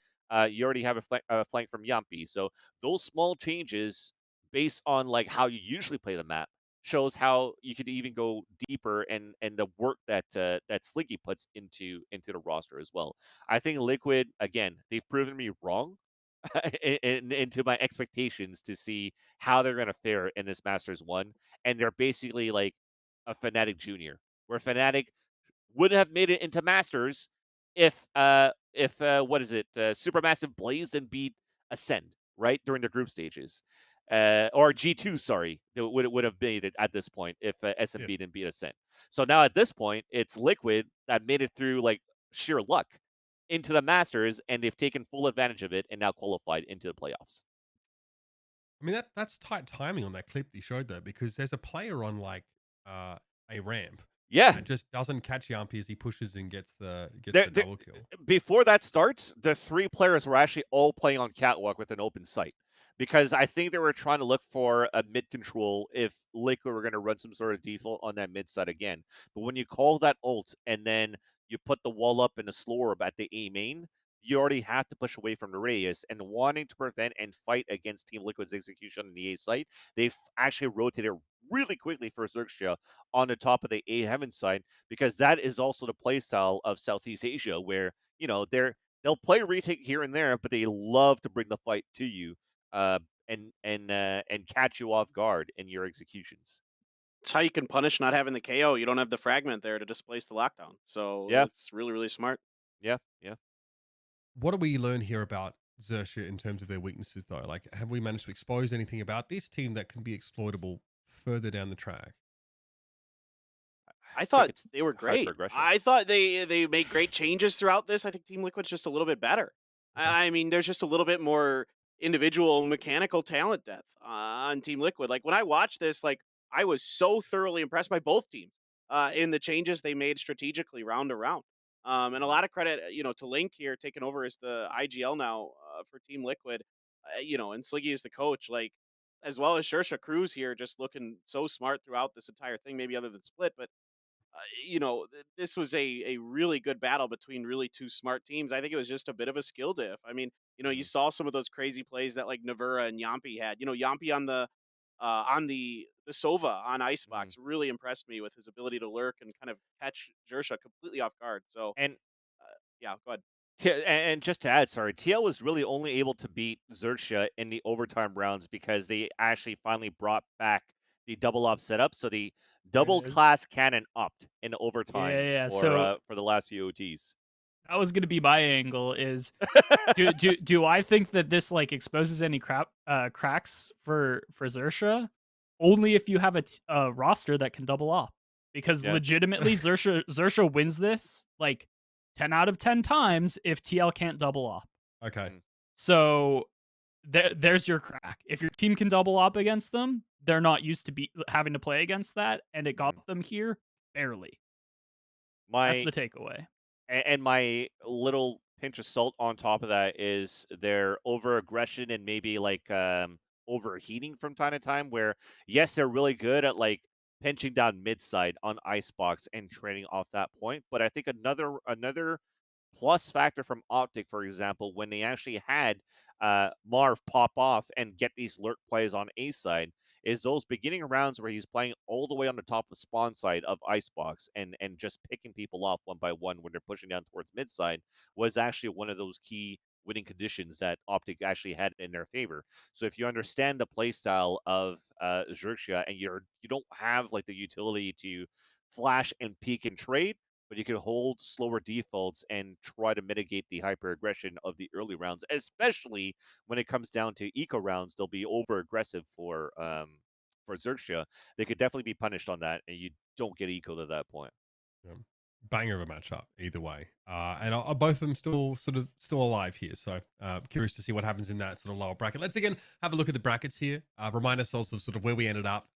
you already have a flank from Yampi. So those small changes based on like how you usually play the map shows how you could even go deeper and the work that that Slinky puts into the roster as well. I think Liquid, again, they've proven me wrong into my expectations to see how they're going to fare in this Masters 1. And they're basically like a Fnatic junior, where Fnatic would have made it into Masters if what is it, Supermassive blazed and beat Ascend, right, during the group stages. Or G2, sorry, would have made it at this point if SMB didn't beat Ascend. So now at this point, it's Liquid that made it through like sheer luck into the Masters, and they've taken full advantage of it and now qualified into the playoffs. I mean, that's tight timing on that clip that you showed though, because there's a player on like a ramp. Yeah, that just doesn't catch Yampi as he pushes and gets the double kill. Before that starts, the three players were actually all playing on catwalk with an open sight, because I think they were trying to look for a mid control if Liquid were going to run some sort of default on that mid side again. But when you call that ult and then you put the wall up in a slow orb at the A main, you already have to push away from the radius, and wanting to prevent and fight against Team Liquid's execution on the A site, they've actually rotated really quickly for Xerxia on the top of the A heaven side, because that is also the playstyle of Southeast Asia, where they'll play retake here and there, but they love to bring the fight to you, and catch you off guard in your executions. It's how you can punish not having the KO. You don't have the fragment there to displace the lockdown. So Yeah. it's really, really smart. Yeah. What do we learn here about Xerxia in terms of their weaknesses, though? Like, have we managed to expose anything about this team that can be exploitable further down the track? I thought they were great. I thought they made great changes throughout this. I think Team Liquid's just a little bit better. I mean, there's just a little bit more individual mechanical talent depth on Team Liquid. Like when I watched this, like I was so thoroughly impressed by both teams in the changes they made strategically round to round. And a lot of credit, to Link here taking over as the IGL now for Team Liquid. And Sliggy is the coach. Like as well as Xerxia Cruz here, just looking so smart throughout this entire thing. Maybe other than Split, but this was a really good battle between really two smart teams. I think it was just a bit of a skill diff. I mean, you saw some of those crazy plays that like Navura and Yampi had. Yampi on the Sova on Icebox really impressed me with his ability to lurk and kind of catch Xerxia completely off guard. So yeah, go ahead. And just to add, sorry, TL was really only able to beat Xerxia in the overtime rounds because they actually finally brought back the double op setup. So the double class cannon opt in overtime for the last few OTs. That was going to be my angle. Is do I think that this like exposes any cracks for Xerxia? only if you have a roster that can double up. Because legitimately, Xerxia wins this like 10 out of 10 times if TL can't double up. Okay. So there's your crack. If your team can double up against them, they're not used to having to play against that, and it got them here barely. That's the takeaway. And my little pinch of salt on top of that is their over-aggression and maybe like overheating from time to time, where yes, they're really good at like pinching down mid side on Icebox and trading off that point. But I think another plus factor from OpTic, for example, when they actually had Marv pop off and get these lurk plays on A side, is those beginning rounds where he's playing all the way on the top of spawn side of Icebox and just picking people off one by one when they're pushing down towards mid side was actually one of those key winning conditions that OpTic actually had in their favor. So if you understand the play style of Xerxia and you don't have like the utility to flash and peek and trade, but you can hold slower defaults and try to mitigate the hyper aggression of the early rounds, especially when it comes down to eco rounds. They'll be over aggressive for Xerxia. They could definitely be punished on that, and you don't get eco at that point. Yeah. Banger of a matchup either way, and are both of them still alive here. So curious to see what happens in that sort of lower bracket. Let's again have a look at the brackets here. Remind ourselves of sort of where we ended up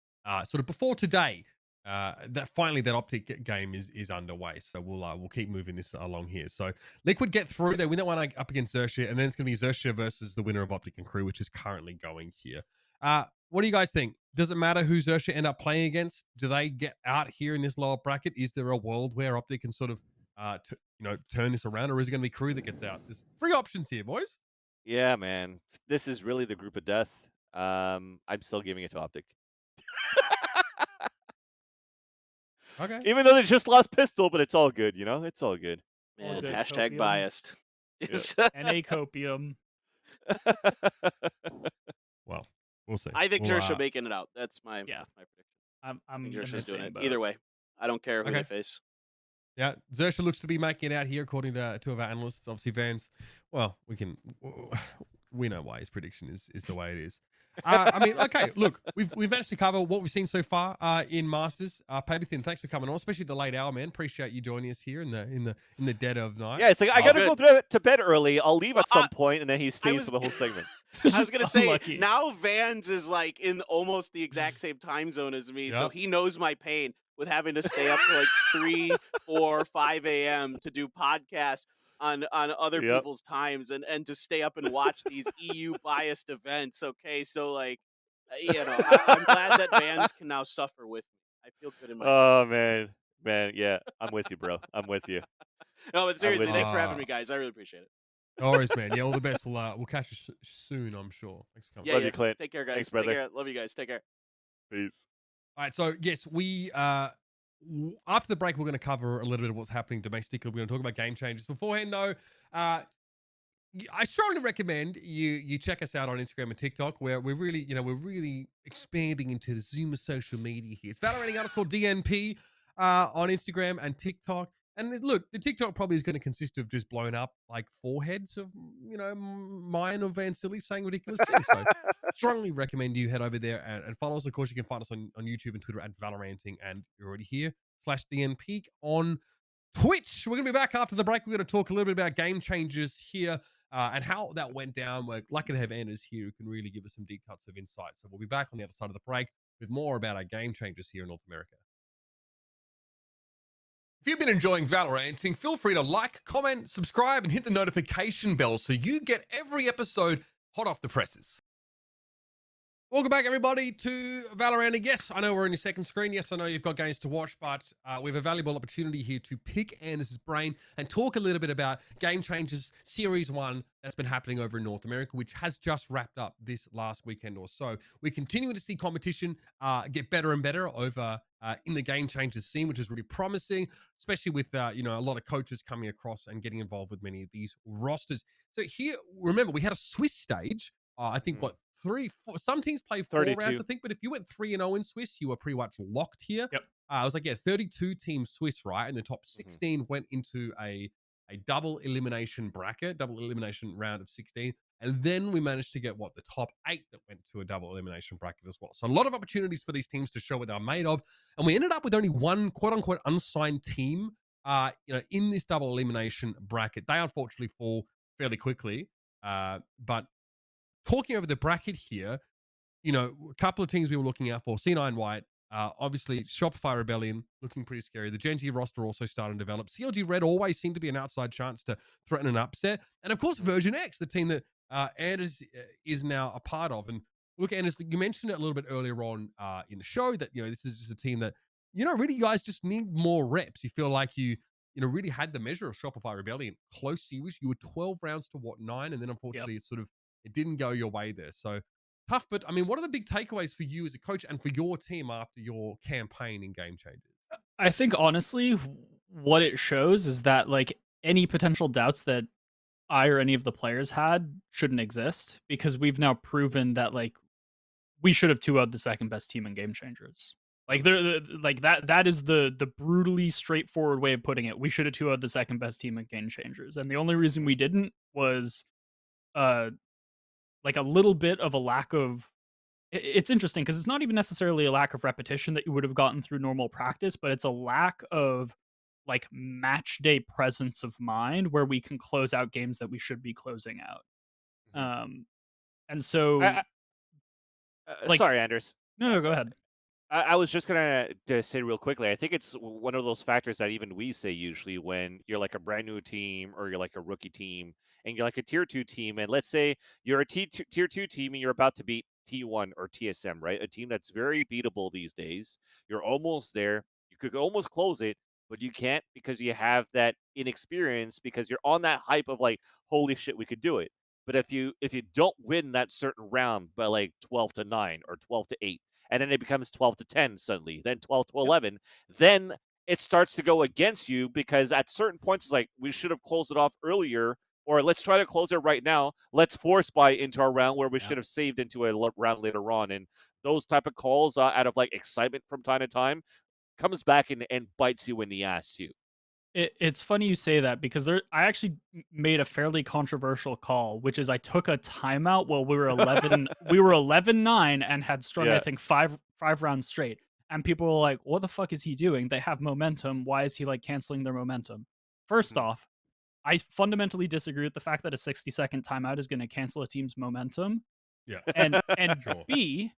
sort of before today. That finally that OpTic game is underway, so we'll keep moving this along here. So Liquid get through, they win that one up against Xerxia, and then it's going to be Xerxia versus the winner of OpTic and Crew, which is currently going here. What do you guys think? Does it matter who Xerxia end up playing against? Do they get out here in this lower bracket? Is there a world where OpTic can sort of turn this around, or is it going to be Crew that gets out? There's 3 options here, boys. Yeah, man, this is really the group of death. I'm still giving it to OpTic. Okay. Even though they just lost Pistol, but it's all good, you know? It's all good. Man, good, hashtag copium. biased. NA copium. Well, we'll see. I think Xerxia making it out. That's my prediction. I'm Xerxia's doing it. Either way, I don't care who they face. Yeah, Xerxia looks to be making it out here, according to 2 of our analysts. Obviously, Vans, well, we know why his prediction is the way it is. I mean, okay, look, we've managed to cover what we've seen so far in Masters. Paperthin, thanks for coming on, especially the late hour, man. Appreciate you joining us here in the dead of night. Yeah, it's like I gotta go to bed early. I'll leave at some point, and then he stays for the whole segment. I was gonna say now Vans is like in almost the exact same time zone as me, so he knows my pain with having to stay up to like 3, 4, 5 a.m. to do podcasts on other people's times and to stay up and watch these EU biased events. Okay, so like, you know, I'm glad that Vans can now suffer with me. I feel good in my Oh man, yeah, I'm with you, bro. I'm with you. No, but seriously, thanks for having me, guys. I really appreciate it. No worries, man. Yeah, all the best. We'll catch you soon, I'm sure. Thanks for coming. Love you, Clint. Take care, guys. Thanks, brother. Take care. Love you guys. Take care. Peace. All right, so yes, we after the break, we're going to cover a little bit of what's happening domestically. We're going to talk about game changes. Beforehand, though, I strongly recommend you check us out on Instagram and TikTok, where we're really expanding into the Zoom of social media here. It's VALORANTING_DNP on Instagram and TikTok. And look, the TikTok probably is going to consist of just blowing up like foreheads of, mine or Van Silly saying ridiculous things. So strongly recommend you head over there and follow us. Of course, you can find us on YouTube and Twitter at VALORANTING, and you're already here /DNP on Twitch. We're going to be back after the break. We're going to talk a little bit about game changes here and how that went down. We're lucky to have Anderzz here who can really give us some deep cuts of insight. So we'll be back on the other side of the break with more about our game changes here in North America. If you've been enjoying Valoranting, feel free to like, comment, subscribe, and hit the notification bell so you get every episode hot off the presses. Welcome back, everybody, to Valorant. Yes, I know we're on your second screen. Yes, I know you've got games to watch, but we have a valuable opportunity here to pick Anderzz's brain and talk a little bit about Game Changers Series 1 that's been happening over in North America, which has just wrapped up this last weekend or so. We're continuing to see competition get better and better over in the Game Changers scene, which is really promising, especially with a lot of coaches coming across and getting involved with many of these rosters. So here, remember, we had a Swiss stage. I think 3, 4, some teams play 4 rounds, I think, but if you went 3-0 in Swiss, you were pretty much locked here. Yep. I was like, 32 team Swiss, right? And the top 16 went into a double elimination bracket, double elimination round of 16. And then we managed to get the top 8 that went to a double elimination bracket as well. So a lot of opportunities for these teams to show what they're made of. And we ended up with only one quote unquote unsigned team, in this double elimination bracket. They unfortunately fall fairly quickly. But talking over the bracket here, a couple of teams we were looking out for: Cloud9 White, obviously Shopify Rebellion, looking pretty scary. The Gen G roster also starting to develop. CLG Red always seemed to be an outside chance to threaten an upset. And of course, VersionX, the team that Anderzz is now a part of. And look, Anderzz, you mentioned it a little bit earlier on in the show that, this is just a team that, really you guys just need more reps. You feel like you really had the measure of Shopify Rebellion. Close series. You were 12 rounds to 9, and then unfortunately it didn't go your way there. So tough, but I mean, what are the big takeaways for you as a coach and for your team after your campaign in Game Changers? I think honestly, what it shows is that like any potential doubts that I or any of the players had shouldn't exist, because we've now proven that like we should have 2-0'd the second best team in Game Changers. Like that is the brutally straightforward way of putting it. We should have 2-0'd the second best team in Game Changers, and the only reason we didn't was like a little bit of a lack of. It's interesting because it's not even necessarily a lack of repetition that you would have gotten through normal practice, but it's a lack of like match day presence of mind where we can close out games that we should be closing out. And so, sorry, Anderzz. No, go ahead. I was just gonna say real quickly. I think it's one of those factors that even we say usually when you're like a brand new team or you're like a rookie team and you're like a tier 2 team, and let's say you're a tier 2 team and you're about to beat T1 or TSM, right? A team that's very beatable these days. You're almost there. You could almost close it, but you can't because you have that inexperience, because you're on that hype of like, holy shit, we could do it. But if you don't win that certain round by like 12-9 or 12-8, and then it becomes 12-10 suddenly, then 12-11, then it starts to go against you, because at certain points it's like, we should have closed it off earlier, or let's try to close it right now. Let's force buy into our round where we should have saved into a round later on. And those type of calls out of like excitement from time to time comes back and bites you in the ass too. It's funny you say that, because I actually made a fairly controversial call, which is I took a timeout while we were 11-9 and had strung I think five rounds straight, and people were like, "What the fuck is he doing? They have momentum. Why is he like canceling their momentum?" First off, I fundamentally disagree with the fact that a 60-second timeout is going to cancel a team's momentum. Yeah, and B,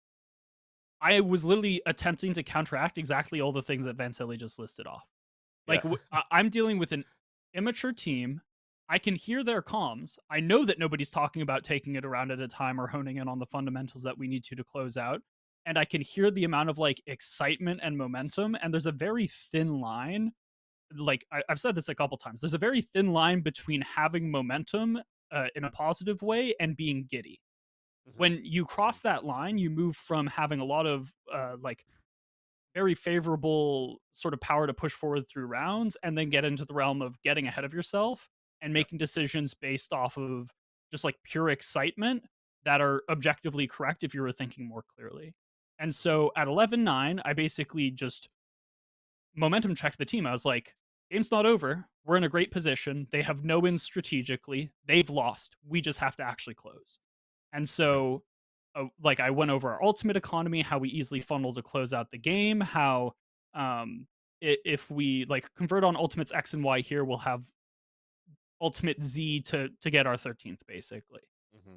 I was literally attempting to counteract exactly all the things that Vansilli just listed off. Like, I'm dealing with an immature team. I can hear their comms. I know that nobody's talking about taking it around at a time or honing in on the fundamentals that we need to close out. And I can hear the amount of like excitement and momentum. And there's a very thin line. Like I've said this a couple times. There's a very thin line between having momentum in a positive way and being giddy. When you cross that line, you move from having a lot of like very favorable sort of power to push forward through rounds, and then get into the realm of getting ahead of yourself and making decisions based off of just like pure excitement that are objectively correct if you were thinking more clearly. And so at 11-9, I basically just momentum checked the team. I was like, game's not over. We're in a great position. They have no wins strategically. They've lost. We just have to actually close. And so like I went over our ultimate economy, how we easily funnel to close out the game, how if we like convert on ultimates X and Y here, we'll have ultimate Z to get our 13th basically.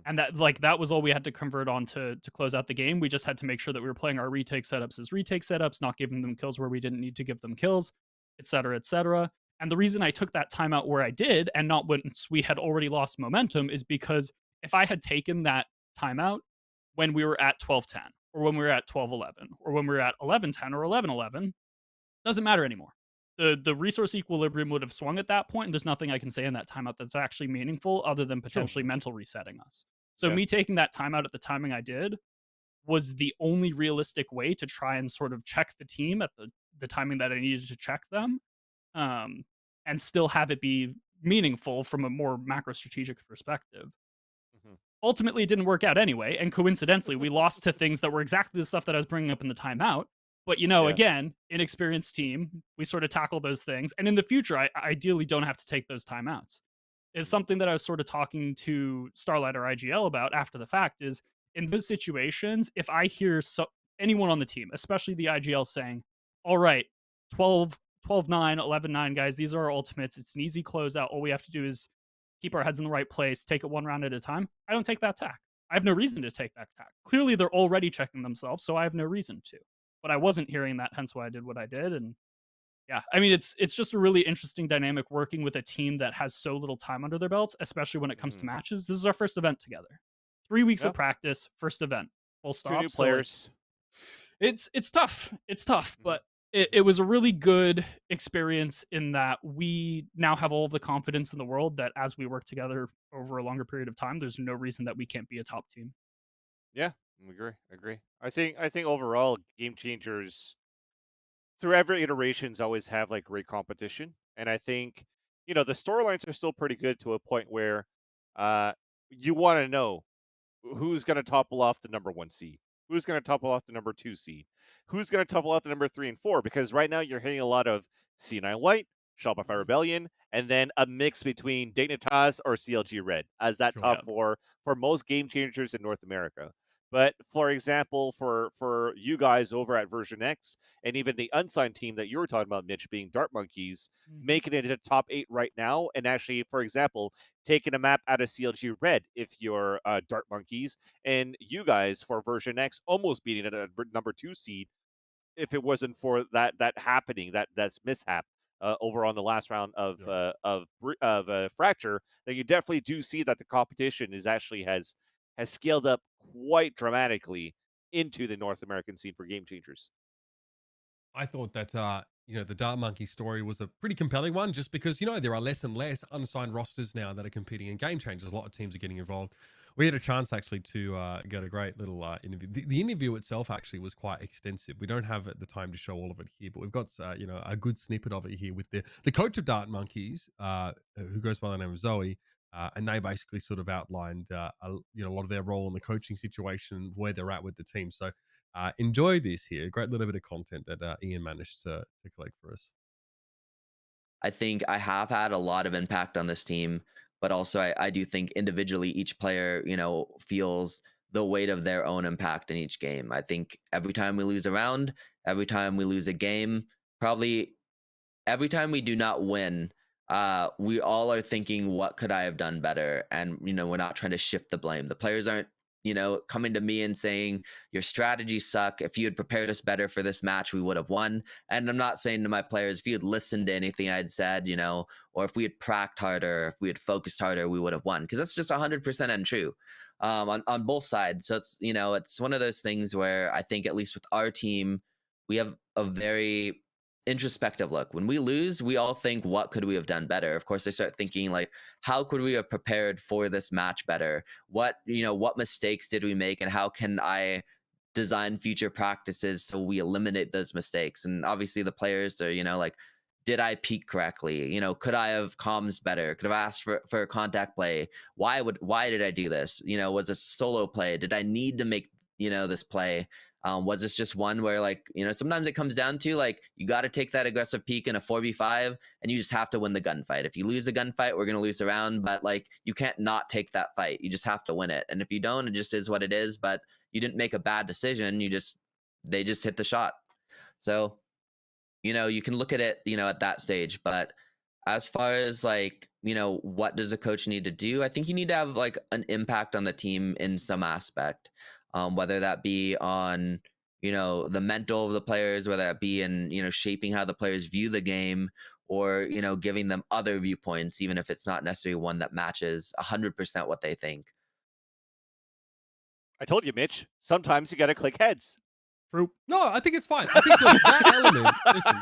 And that was all we had to convert on to close out the game. We just had to make sure that we were playing our retake setups as retake setups, not giving them kills where we didn't need to give them kills, etc., etc. And the reason I took that timeout where I did and not once we had already lost momentum is because if I had taken that timeout when we were at 12-10 or when we were at 12-11 or when we were at 11-10 or 11-11, doesn't matter anymore. The resource equilibrium would have swung at that point, and there's nothing I can say in that timeout that's actually meaningful other than potentially mental resetting us. So me taking that timeout at the timing I did was the only realistic way to try and sort of check the team at the timing that I needed to check them, and still have it be meaningful from a more macro strategic perspective. Ultimately, it didn't work out anyway, and coincidentally, we lost to things that were exactly the stuff that I was bringing up in the timeout. But, again, inexperienced team, we sort of tackle those things. And in the future, I ideally don't have to take those timeouts. is something that I was sort of talking to Starlight or IGL about after the fact. Is in those situations, if I hear anyone on the team, especially the IGL, saying, all right, 12-9, 11-9, guys, these are our ultimates. It's an easy closeout. All we have to do is keep our heads in the right place, take it one round at a time. I don't take that tack. I have no reason to take that tack. Clearly, they're already checking themselves, so I have no reason to. But I wasn't hearing that, hence why I did what I did. And yeah, I mean, it's just a really interesting dynamic working with a team that has so little time under their belts, especially when it comes to matches. This is our first event together. 3 weeks of practice, first event, full stop. 2 new players. It's tough. It's tough, but it was a really good experience in that we now have all of the confidence in the world that as we work together over a longer period of time, there's no reason that we can't be a top team. Yeah, I agree. I think overall, Game Changers through every iterations always have like great competition, and I think the storylines are still pretty good to a point where you want to know who's going to topple off the number 1 seed, who's going to topple off the number 2 seed, who's going to topple off the number 3 and 4, because right now you're hitting a lot of C9 White, Shopify Rebellion, and then a mix between Dignitas or CLG Red as that top 4 for most Game Changers in North America. But for example, for you guys over at VersionX and even the unsigned team that you were talking about, Mitch, being Dart Monkeys, making it into top 8 right now, and actually, for example, taking a map out of CLG Red if you're Dart Monkeys, and you guys for VersionX almost beating it at number 2 seed if it wasn't for that happening, that's mishap over on the last round of Fracture, then you definitely do see that the competition is actually has scaled up quite dramatically into the North American scene for Game Changers. I thought that the Dart Monkey story was a pretty compelling one, just because there are less and less unsigned rosters now that are competing in Game Changers. A lot of teams are getting involved. We had a chance actually to get a great little interview. The interview itself actually was quite extensive. We don't have the time to show all of it here, but we've got a good snippet of it here with the coach of Dart Monkeys, who goes by the name of Zoe. And they basically sort of outlined a lot of their role in the coaching situation, where they're at with the team. So enjoy this here. A great little bit of content that Ian managed to collect for us. I think I have had a lot of impact on this team, but also I do think individually each player, feels the weight of their own impact in each game. I think every time we lose a round, every time we lose a game, probably every time we do not win, we all are thinking, what could I have done better? And, we're not trying to shift the blame. The players aren't, coming to me and saying, your strategies suck. If you had prepared us better for this match, we would have won. And I'm not saying to my players, if you had listened to anything I'd said, or if we had practiced harder, if we had focused harder, we would have won. Because that's just 100% untrue on both sides. So it's, it's one of those things where I think, at least with our team, we have a very introspective look. When we lose, we all think, what could we have done better? Of course, they start thinking like, how could we have prepared for this match better? What mistakes did we make, and how can I design future practices so we eliminate those mistakes? And obviously the players are, like, did I peek correctly? Could I have comms better? Could have asked for a contact play? Why did I do this? Was a solo play? Did I need to make, this play? Was this just one where, like, sometimes it comes down to, like, you got to take that aggressive peek in a 4v5 and you just have to win the gunfight. If you lose a gunfight, we're going to lose the round, but, like, you can't not take that fight. You just have to win it. And if you don't, it just is what it is, but you didn't make a bad decision. They just hit the shot. So, you can look at it, at that stage. But as far as, like, what does a coach need to do? I think you need to have, like, an impact on the team in some aspect. Whether that be on, the mental of the players, whether that be in, shaping how the players view the game, or, giving them other viewpoints, even if it's not necessarily one that matches 100% what they think. I told you, Mitch, sometimes you got to click heads. True. No, I think it's fine. I think that element, listen,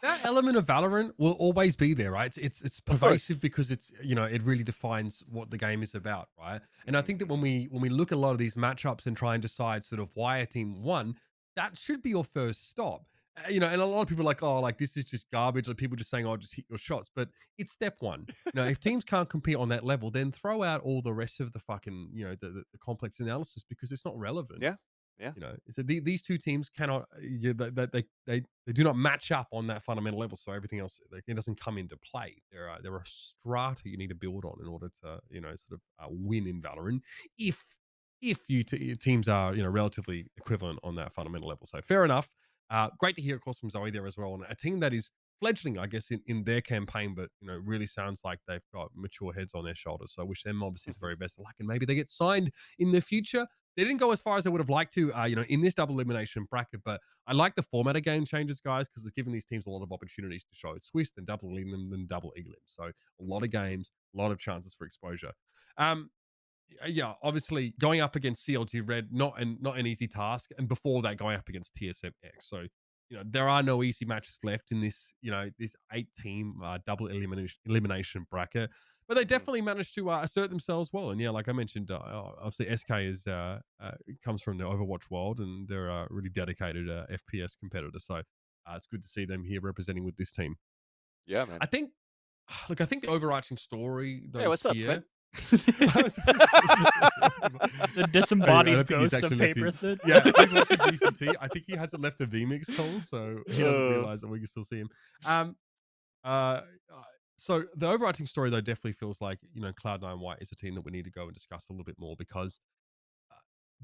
that element of Valorant will always be there, right? It's pervasive because it's, it really defines what the game is about, right? And I think that when we look at a lot of these matchups and try and decide sort of why a team won, that should be your first stop. And a lot of people are like, oh, like, this is just garbage. Like, people just saying, oh, just hit your shots. But it's step one. If teams can't compete on that level, then throw out all the rest of the fucking, the complex analysis, because it's not relevant. Yeah. Yeah. You know, so these two teams cannot, they do not match up on that fundamental level. So everything else, like, it doesn't come into play. There are strata you need to build on in order to, you know, sort of win in Valorant. If teams are, you know, relatively equivalent on that fundamental level. So fair enough. Great to hear, of course, from Zoe there as well, and a team that is fledgling, I guess, in their campaign, but, you know, really sounds like they've got mature heads on their shoulders. So I wish them obviously the very best of luck, and maybe they get signed in the future. They didn't go as far as they would have liked to, you know, in this double elimination bracket, but I like the format of Game Changers, guys, because it's given these teams a lot of opportunities to show Swiss, then double elim, then double elim. So a lot of games, a lot of chances for exposure. Yeah, obviously going up against CLG Red, not an easy task, and before that going up against TSMX. So, you know, there are no easy matches left in this, you know, this 8-team double elimination bracket, but they definitely managed to assert themselves well. And yeah, like I mentioned, obviously SK is comes from the Overwatch world, and they're a really dedicated FPS competitor. So it's good to see them here representing with this team. Yeah, man. I think the overarching story though, Hey, what's up, here, Clint? The disembodied think he's ghost of actually left Paperthin. Yeah, he's watching VCT. I think he hasn't left the VMix call, so he doesn't realize that we can still see him. So the overarching story though definitely feels like, you know, Cloud9 White is a team that we need to go and discuss a little bit more, because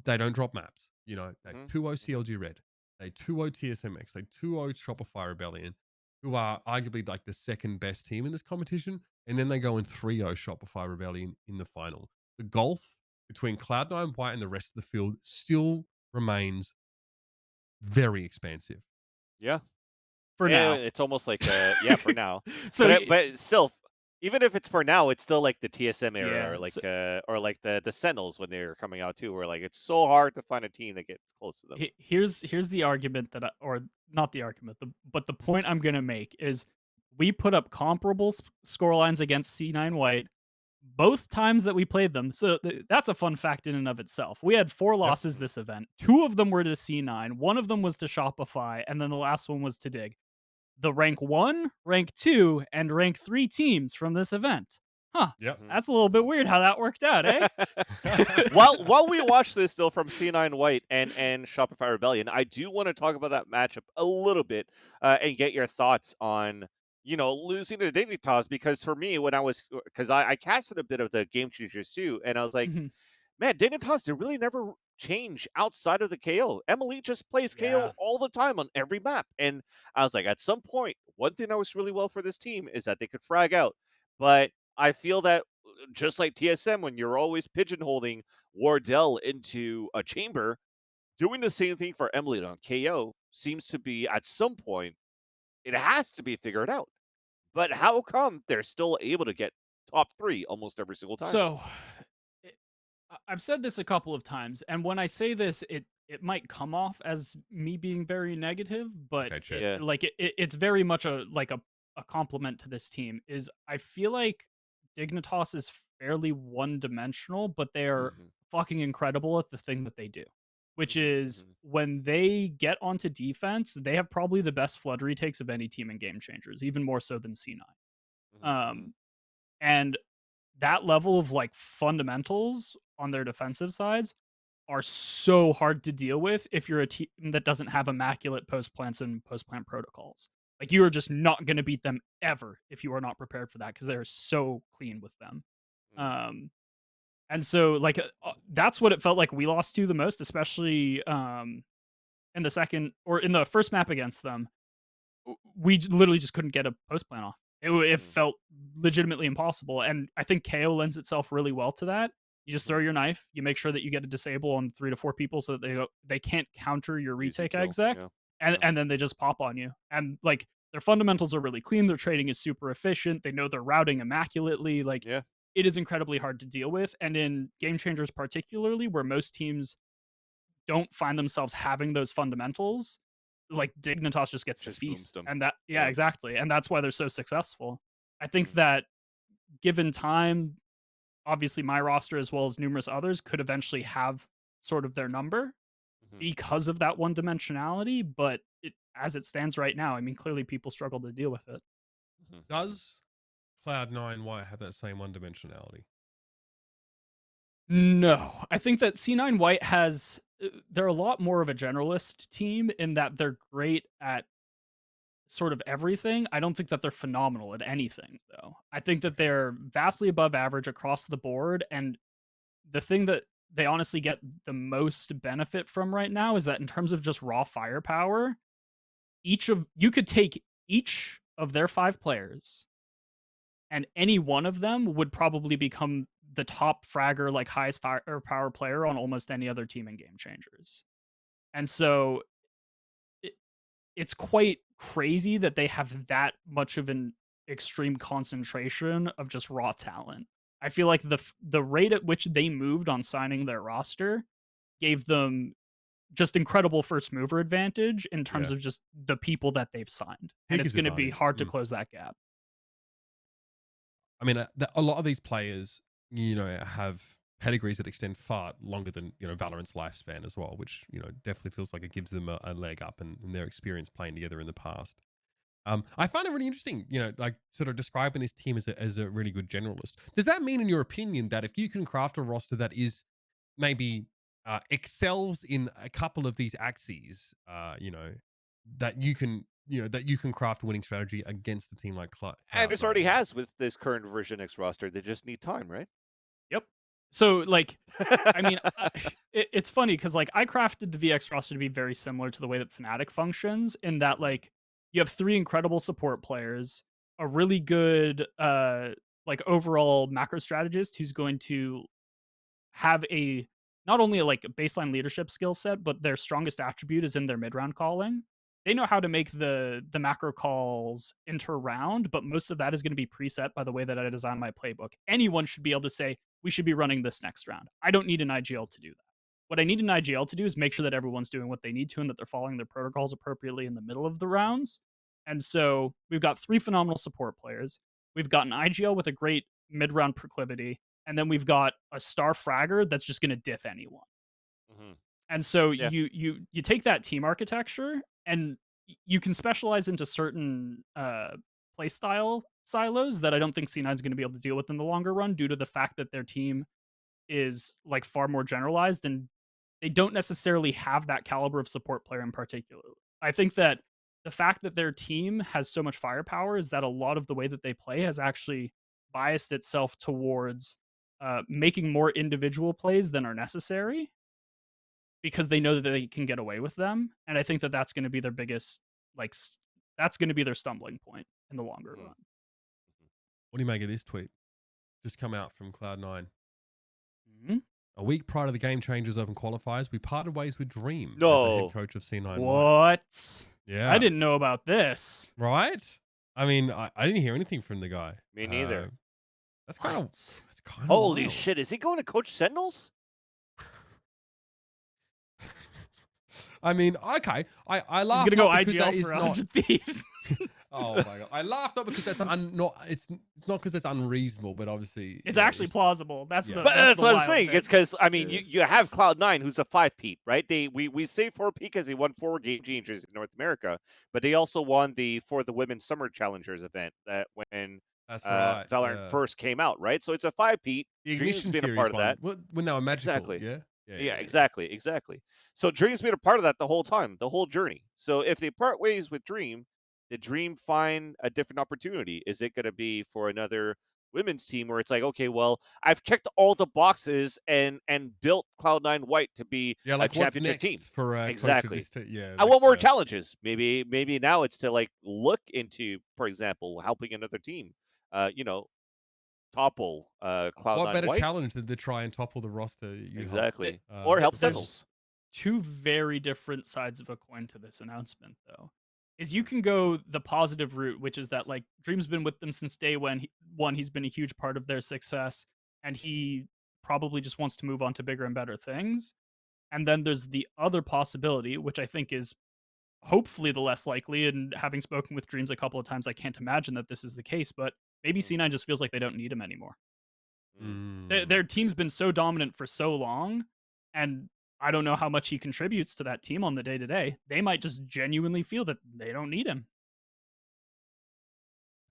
they don't drop maps. You know, they 2-0 CLG Red, they 2-0 TSMX, they 2-0 Shopify Rebellion, who are arguably like the second best team in this competition, and then they go in 3-0 Shopify Rebellion in the final. The gulf between Cloud9 White and the rest of the field still remains very expansive. Yeah. For now. It's almost like yeah, for now. So but still, even if it's for now, it's still like the TSM era, Yeah, or like the Sentinels when they're coming out too, where like it's so hard to find a team that gets close to them. Here's the argument that or not the argument, but the point I'm gonna make is we put up comparable score lines against C9 White both times that we played them. So that's a fun fact in and of itself. We had 4 losses this event. 2 of them were to C9, 1 of them was to Shopify, and then the last one was to Dig. The rank 1, rank 2, and rank 3 teams from this event. Huh. Yep. That's a little bit weird how that worked out, eh? While we watch this still from C9 White and Shopify Rebellion, I do want to talk about that matchup a little bit and get your thoughts on, you know, losing to Dignitas, because for me, when I casted a bit of the Game Changers too, and I was like, man, Dignitas, they really never change outside of the KO. Emily just plays KO all the time on every map. And I was like, at some point, one thing that was really well for this team is that they could frag out. But I feel that just like TSM, when you're always pigeonholing Wardell into a chamber, doing the same thing for Emily on KO seems to be, at some point, it has to be figured out. But how come they're still able to get top 3 almost every single time? So I've said this a couple of times, and when I say this, it might come off as me being very negative, but like it's very much a compliment to this team. Is I feel like Dignitas is fairly one-dimensional, but they are fucking incredible at the thing that they do, which is when they get onto defense, they have probably the best flood retakes of any team in Game Changers, even more so than C9. And that level of like fundamentals on their defensive sides are so hard to deal with if you're a team that doesn't have immaculate post plants and post plant protocols. Like, you are just not going to beat them ever if you are not prepared for that, because they're so clean with them. And so like that's what it felt like we lost to the most, especially in the second or in the first map against them. We literally just couldn't get a post plant off. It felt legitimately impossible, and I think KO lends itself really well to that. You just throw your knife, you make sure that you get a disable on 3 to 4 people so that they can't counter your retake exec, and then they just pop on you. And like, their fundamentals are really clean, their trading is super efficient, they know their routing immaculately. Like, it is incredibly hard to deal with, and in Game Changers particularly, where most teams don't find themselves having those fundamentals, like Dignitas just gets to feast, and that exactly, and that's why they're so successful. I think that given time, obviously my roster as well as numerous others could eventually have sort of their number because of that one dimensionality, but as it stands right now, I mean, clearly people struggle to deal with it. Does Cloud9 White have that same one dimensionality? No, I think that C9 White has. They're a lot more of a generalist team in that they're great at sort of everything. I don't think that they're phenomenal at anything, though. I think that they're vastly above average across the board. And the thing that they honestly get the most benefit from right now is that in terms of just raw firepower, you could take each of their 5 players and any one of them would probably become the top fragger, like highest power player on almost any other team in Game Changers. And so it's quite crazy that they have that much of an extreme concentration of just raw talent. I feel like the rate at which they moved on signing their roster gave them just incredible first mover advantage in terms of just the people that they've signed. And it's going to be hard to close that gap. I mean, a lot of these players, have pedigrees that extend far longer than, Valorant's lifespan as well, which, definitely feels like it gives them a leg up in their experience playing together in the past. I find it really interesting, like sort of describing this team as a really good generalist. Does that mean, in your opinion, that if you can craft a roster that is maybe excels in a couple of these axes, that you can craft a winning strategy against a team like Cloud9? And it already has with this current VersionX roster. They just need time, right? Yep. So, like, I mean, it's funny because, like, I crafted the VX roster to be very similar to the way that Fnatic functions in that, like, you have 3 incredible support players, a really good, like, overall macro strategist who's going to have not only like a baseline leadership skill set, but their strongest attribute is in their mid-round calling. They know how to make the macro calls inter-round, but most of that is going to be preset by the way that I design my playbook. Anyone should be able to say, we should be running this next round. I don't need an IGL to do that. What I need an IGL to do is make sure that everyone's doing what they need to and that they're following their protocols appropriately in the middle of the rounds. And so we've got 3 phenomenal support players. We've got an IGL with a great mid-round proclivity, and then we've got a star fragger that's just going to diff anyone. Mm-hmm. And so you take that team architecture and you can specialize into certain playstyle silos that I don't think C9 is going to be able to deal with in the longer run due to the fact that their team is like far more generalized and they don't necessarily have that caliber of support player in particular. I think that the fact that their team has so much firepower is that a lot of the way that they play has actually biased itself towards making more individual plays than are necessary because they know that they can get away with them. And I think that that's going to be their biggest, like, that's going to be their stumbling point in the longer run. What do you make of this tweet? Just come out from Cloud9. Mm-hmm. A week prior to the Game Changers Open qualifiers, we parted ways with Dream as the head coach of C9 White. What? Yeah. I didn't know about this. Right? I mean, I didn't hear anything from the guy. Me neither. That's kind of Holy wild. shit, is he going to coach Sentinels? I mean, okay. I laugh. He's gonna go because that IGL is for not 100 Thieves. Oh my god! I laughed not because that's it's not because that's unreasonable, but obviously it's actually plausible. That's what I'm saying. Bit. It's because I mean, you have Cloud9, who's a 5-peat, right? We say 4-peat because they won 4 Game Changers in North America, but they also won for the Women's Summer Challengers event that when that's right. Valorant first came out, right? So it's a 5-peat. The Ignition been a series part of that. When they were magical, exactly. Yeah, exactly. So Dream's been a part of that the whole time, the whole journey. So if they part ways with Dream, did Dream find a different opportunity? Is it going to be for another women's team where it's like, okay, well, I've checked all the boxes and built Cloud9 White to be like a championship team for exactly. I want more challenges. Maybe now it's to like look into, for example, helping another team. Topple Cloud9 What better White? challenge than to try and topple the roster? Exactly, or help Sentinels. 2 very different sides of a coin to this announcement, though. Is you can go the positive route, which is that like Dream's been with them since day one. He's been a huge part of their success, and he probably just wants to move on to bigger and better things. And then there's the other possibility, which I think is hopefully the less likely. And having spoken with Dreams a couple of times, I can't imagine that this is the case. But maybe C9 just feels like they don't need him anymore. Their team's been so dominant for so long, and I don't know how much he contributes to that team on the day-to-day. They might just genuinely feel that they don't need him.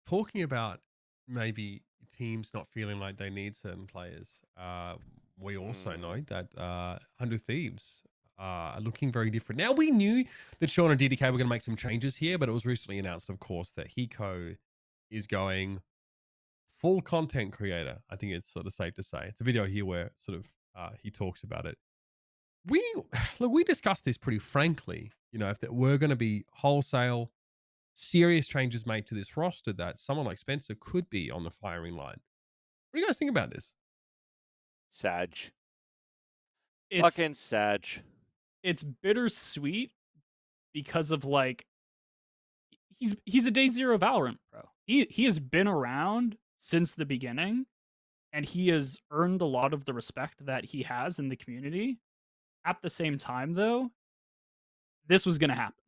Talking about maybe teams not feeling like they need certain players, we also know that 100 Thieves are looking very different. Now, we knew that Sean and DDK were going to make some changes here, but it was recently announced, of course, that Hiko is going full content creator. I think it's sort of safe to say. It's a video here where sort of he talks about it. We discussed this pretty frankly, you know, if there were going to be wholesale serious changes made to this roster, that someone like Spencer could be on the firing line. What do you guys think about this? Sag. It's Fucking Sag. It's bittersweet because of like he's a day zero Valorant pro. He has been around since the beginning, and he has earned a lot of the respect that he has in the community. At the same time, though, this was going to happen.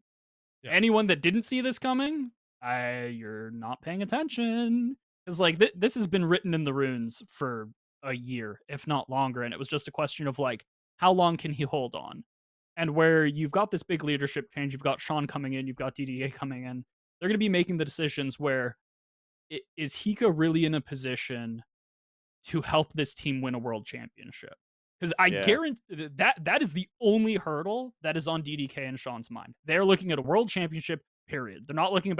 Yeah. Anyone that didn't see this coming, you're not paying attention. Because like this has been written in the runes for a year, if not longer, and it was just a question of like, how long can he hold on? And where you've got this big leadership change, you've got Sean coming in, you've got DDA coming in, they're going to be making the decisions where is Hiko really in a position to help this team win a world championship? Because I guarantee that is the only hurdle that is on DDK and Sean's mind. They're looking at a world championship, period. They're not looking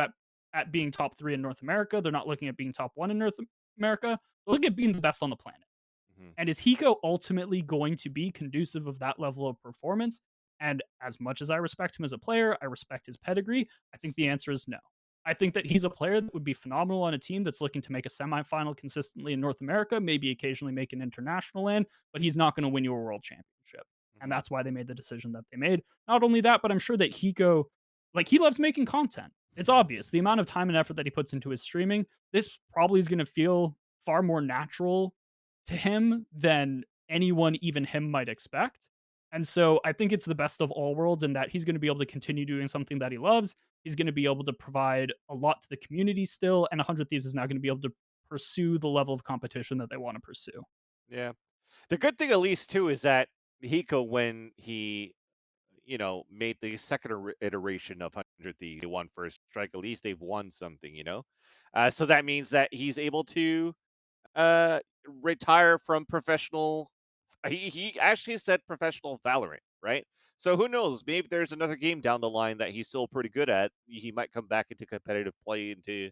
at being top 3 in North America. They're not looking at being top 1 in North America. They're looking at being the best on the planet. Mm-hmm. And is Hiko ultimately going to be conducive of that level of performance? And as much as I respect him as a player, I respect his pedigree, I think the answer is no. I think that he's a player that would be phenomenal on a team that's looking to make a semifinal consistently in North America, maybe occasionally make an international land, but he's not going to win you a world championship. And that's why they made the decision that they made. Not only that, but I'm sure that Hiko, like, he loves making content. It's obvious. The amount of time and effort that he puts into his streaming, this probably is going to feel far more natural to him than anyone, even him, might expect. And so I think it's the best of all worlds in that he's going to be able to continue doing something that he loves. He's going to be able to provide a lot to the community still. And 100 Thieves is now going to be able to pursue the level of competition that they want to pursue. Yeah. The good thing, at least, too, is that Hiko, when he, you know, made the second iteration of 100 Thieves, they won first strike. At least they've won something, you know? So that means that he's able to retire from professional. He actually said professional Valorant, right? So who knows? Maybe there's another game down the line that he's still pretty good at. He might come back into competitive play, into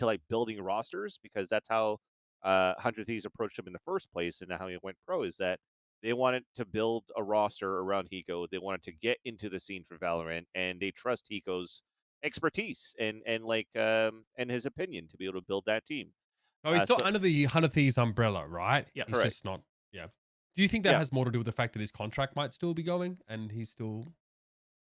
like building rosters, because that's how 100 Thieves approached him in the first place, and how he went pro. Is that they wanted to build a roster around Hiko. They wanted to get into the scene for Valorant, and they trust Hiko's expertise and his opinion to be able to build that team. Oh, he's still under the 100 Thieves umbrella, right? Yeah, he's just not. Yeah. Do you think that has more to do with the fact that his contract might still be going and he's still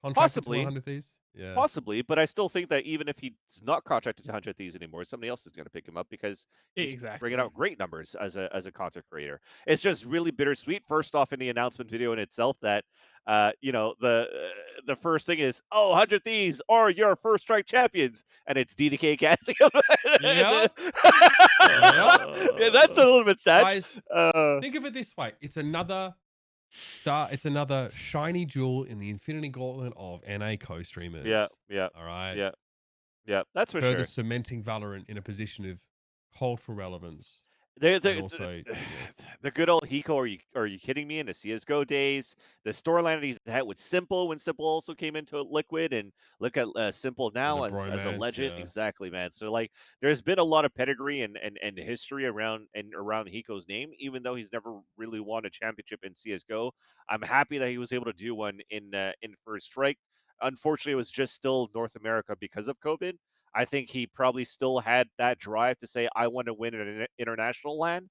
contracted to 100 Thieves? Yeah. Possibly, but I still think that even if he's not contracted to 100 Thieves anymore, somebody else is going to pick him up, because he's bringing out great numbers as a content creator. It's just really bittersweet. First off, in the announcement video in itself, that you know, the first thing is, 100 Thieves are your first strike champions, and it's DDK casting him. Yeah. Yeah, that's a little bit sad. Guys, think of it this way: it's another star. It's another shiny jewel in the infinity gauntlet of NA co-streamers. Yeah. All right. Yeah. That's for further sure. cementing Valorant in a position of cultural relevance. The good old Hiko, are you kidding me? In the CSGO days, the storyline he's had with Simple, when Simple also came into Liquid, and look at Simple now as a legend. Yeah. Exactly, man. So like, there's been a lot of pedigree and history around Hiko's name, even though he's never really won a championship in CSGO. I'm happy that he was able to do one in First Strike. Unfortunately, it was just still North America because of COVID. I think he probably still had that drive to say, I want to win an international LAN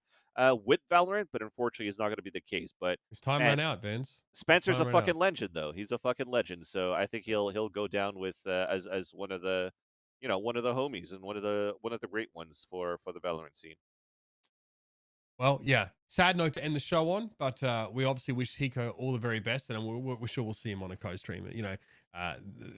with Valorant, but unfortunately, it's not going to be the case. But his time ran out, Vince. Spencer's a fucking legend, though. He's a fucking legend. So I think he'll go down with as one of the, you know, one of the homies and one of the great ones for the Valorant scene. Well, yeah, sad note to end the show on, but we obviously wish Hiko all the very best, and we're sure we'll see him on a co-stream. You know,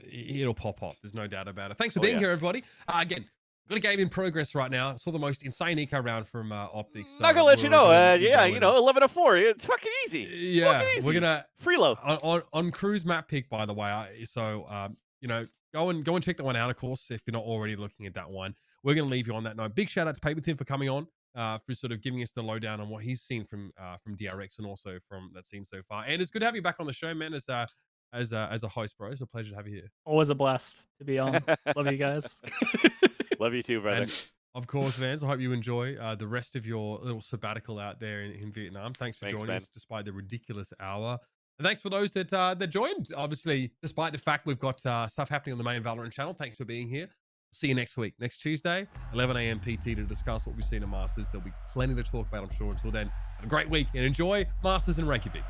it'll pop off. There's no doubt about it. Thanks for being here, everybody. Again, got a game in progress right now. Saw the most insane eco round from OpTic. So not gonna let you know. You know, 11-4. It's fucking easy. Yeah, fucking easy. We're gonna freelo on cruise map pick, by the way. So you know, go and check that one out. Of course, if you're not already looking at that one, we're gonna leave you on that note. Big shout out to Paperthin for coming on. for sort of giving us the lowdown on what he's seen from DRX and also from that scene so far. And it's good to have you back on the show, man, as a host, bro. It's a pleasure to have you here. Always a blast to be on. Love you guys. Love you too, brother. And of course, fans, I hope you enjoy the rest of your little sabbatical out there in Vietnam. Thanks for joining us despite the ridiculous hour. And thanks for those that joined, obviously, despite the fact we've got stuff happening on the main Valorant channel. Thanks for being here. See you next week, next Tuesday, 11 a.m. PT, to discuss what we've seen in Masters. There'll be plenty to talk about, I'm sure. Until then, have a great week and enjoy Masters in Reykjavik.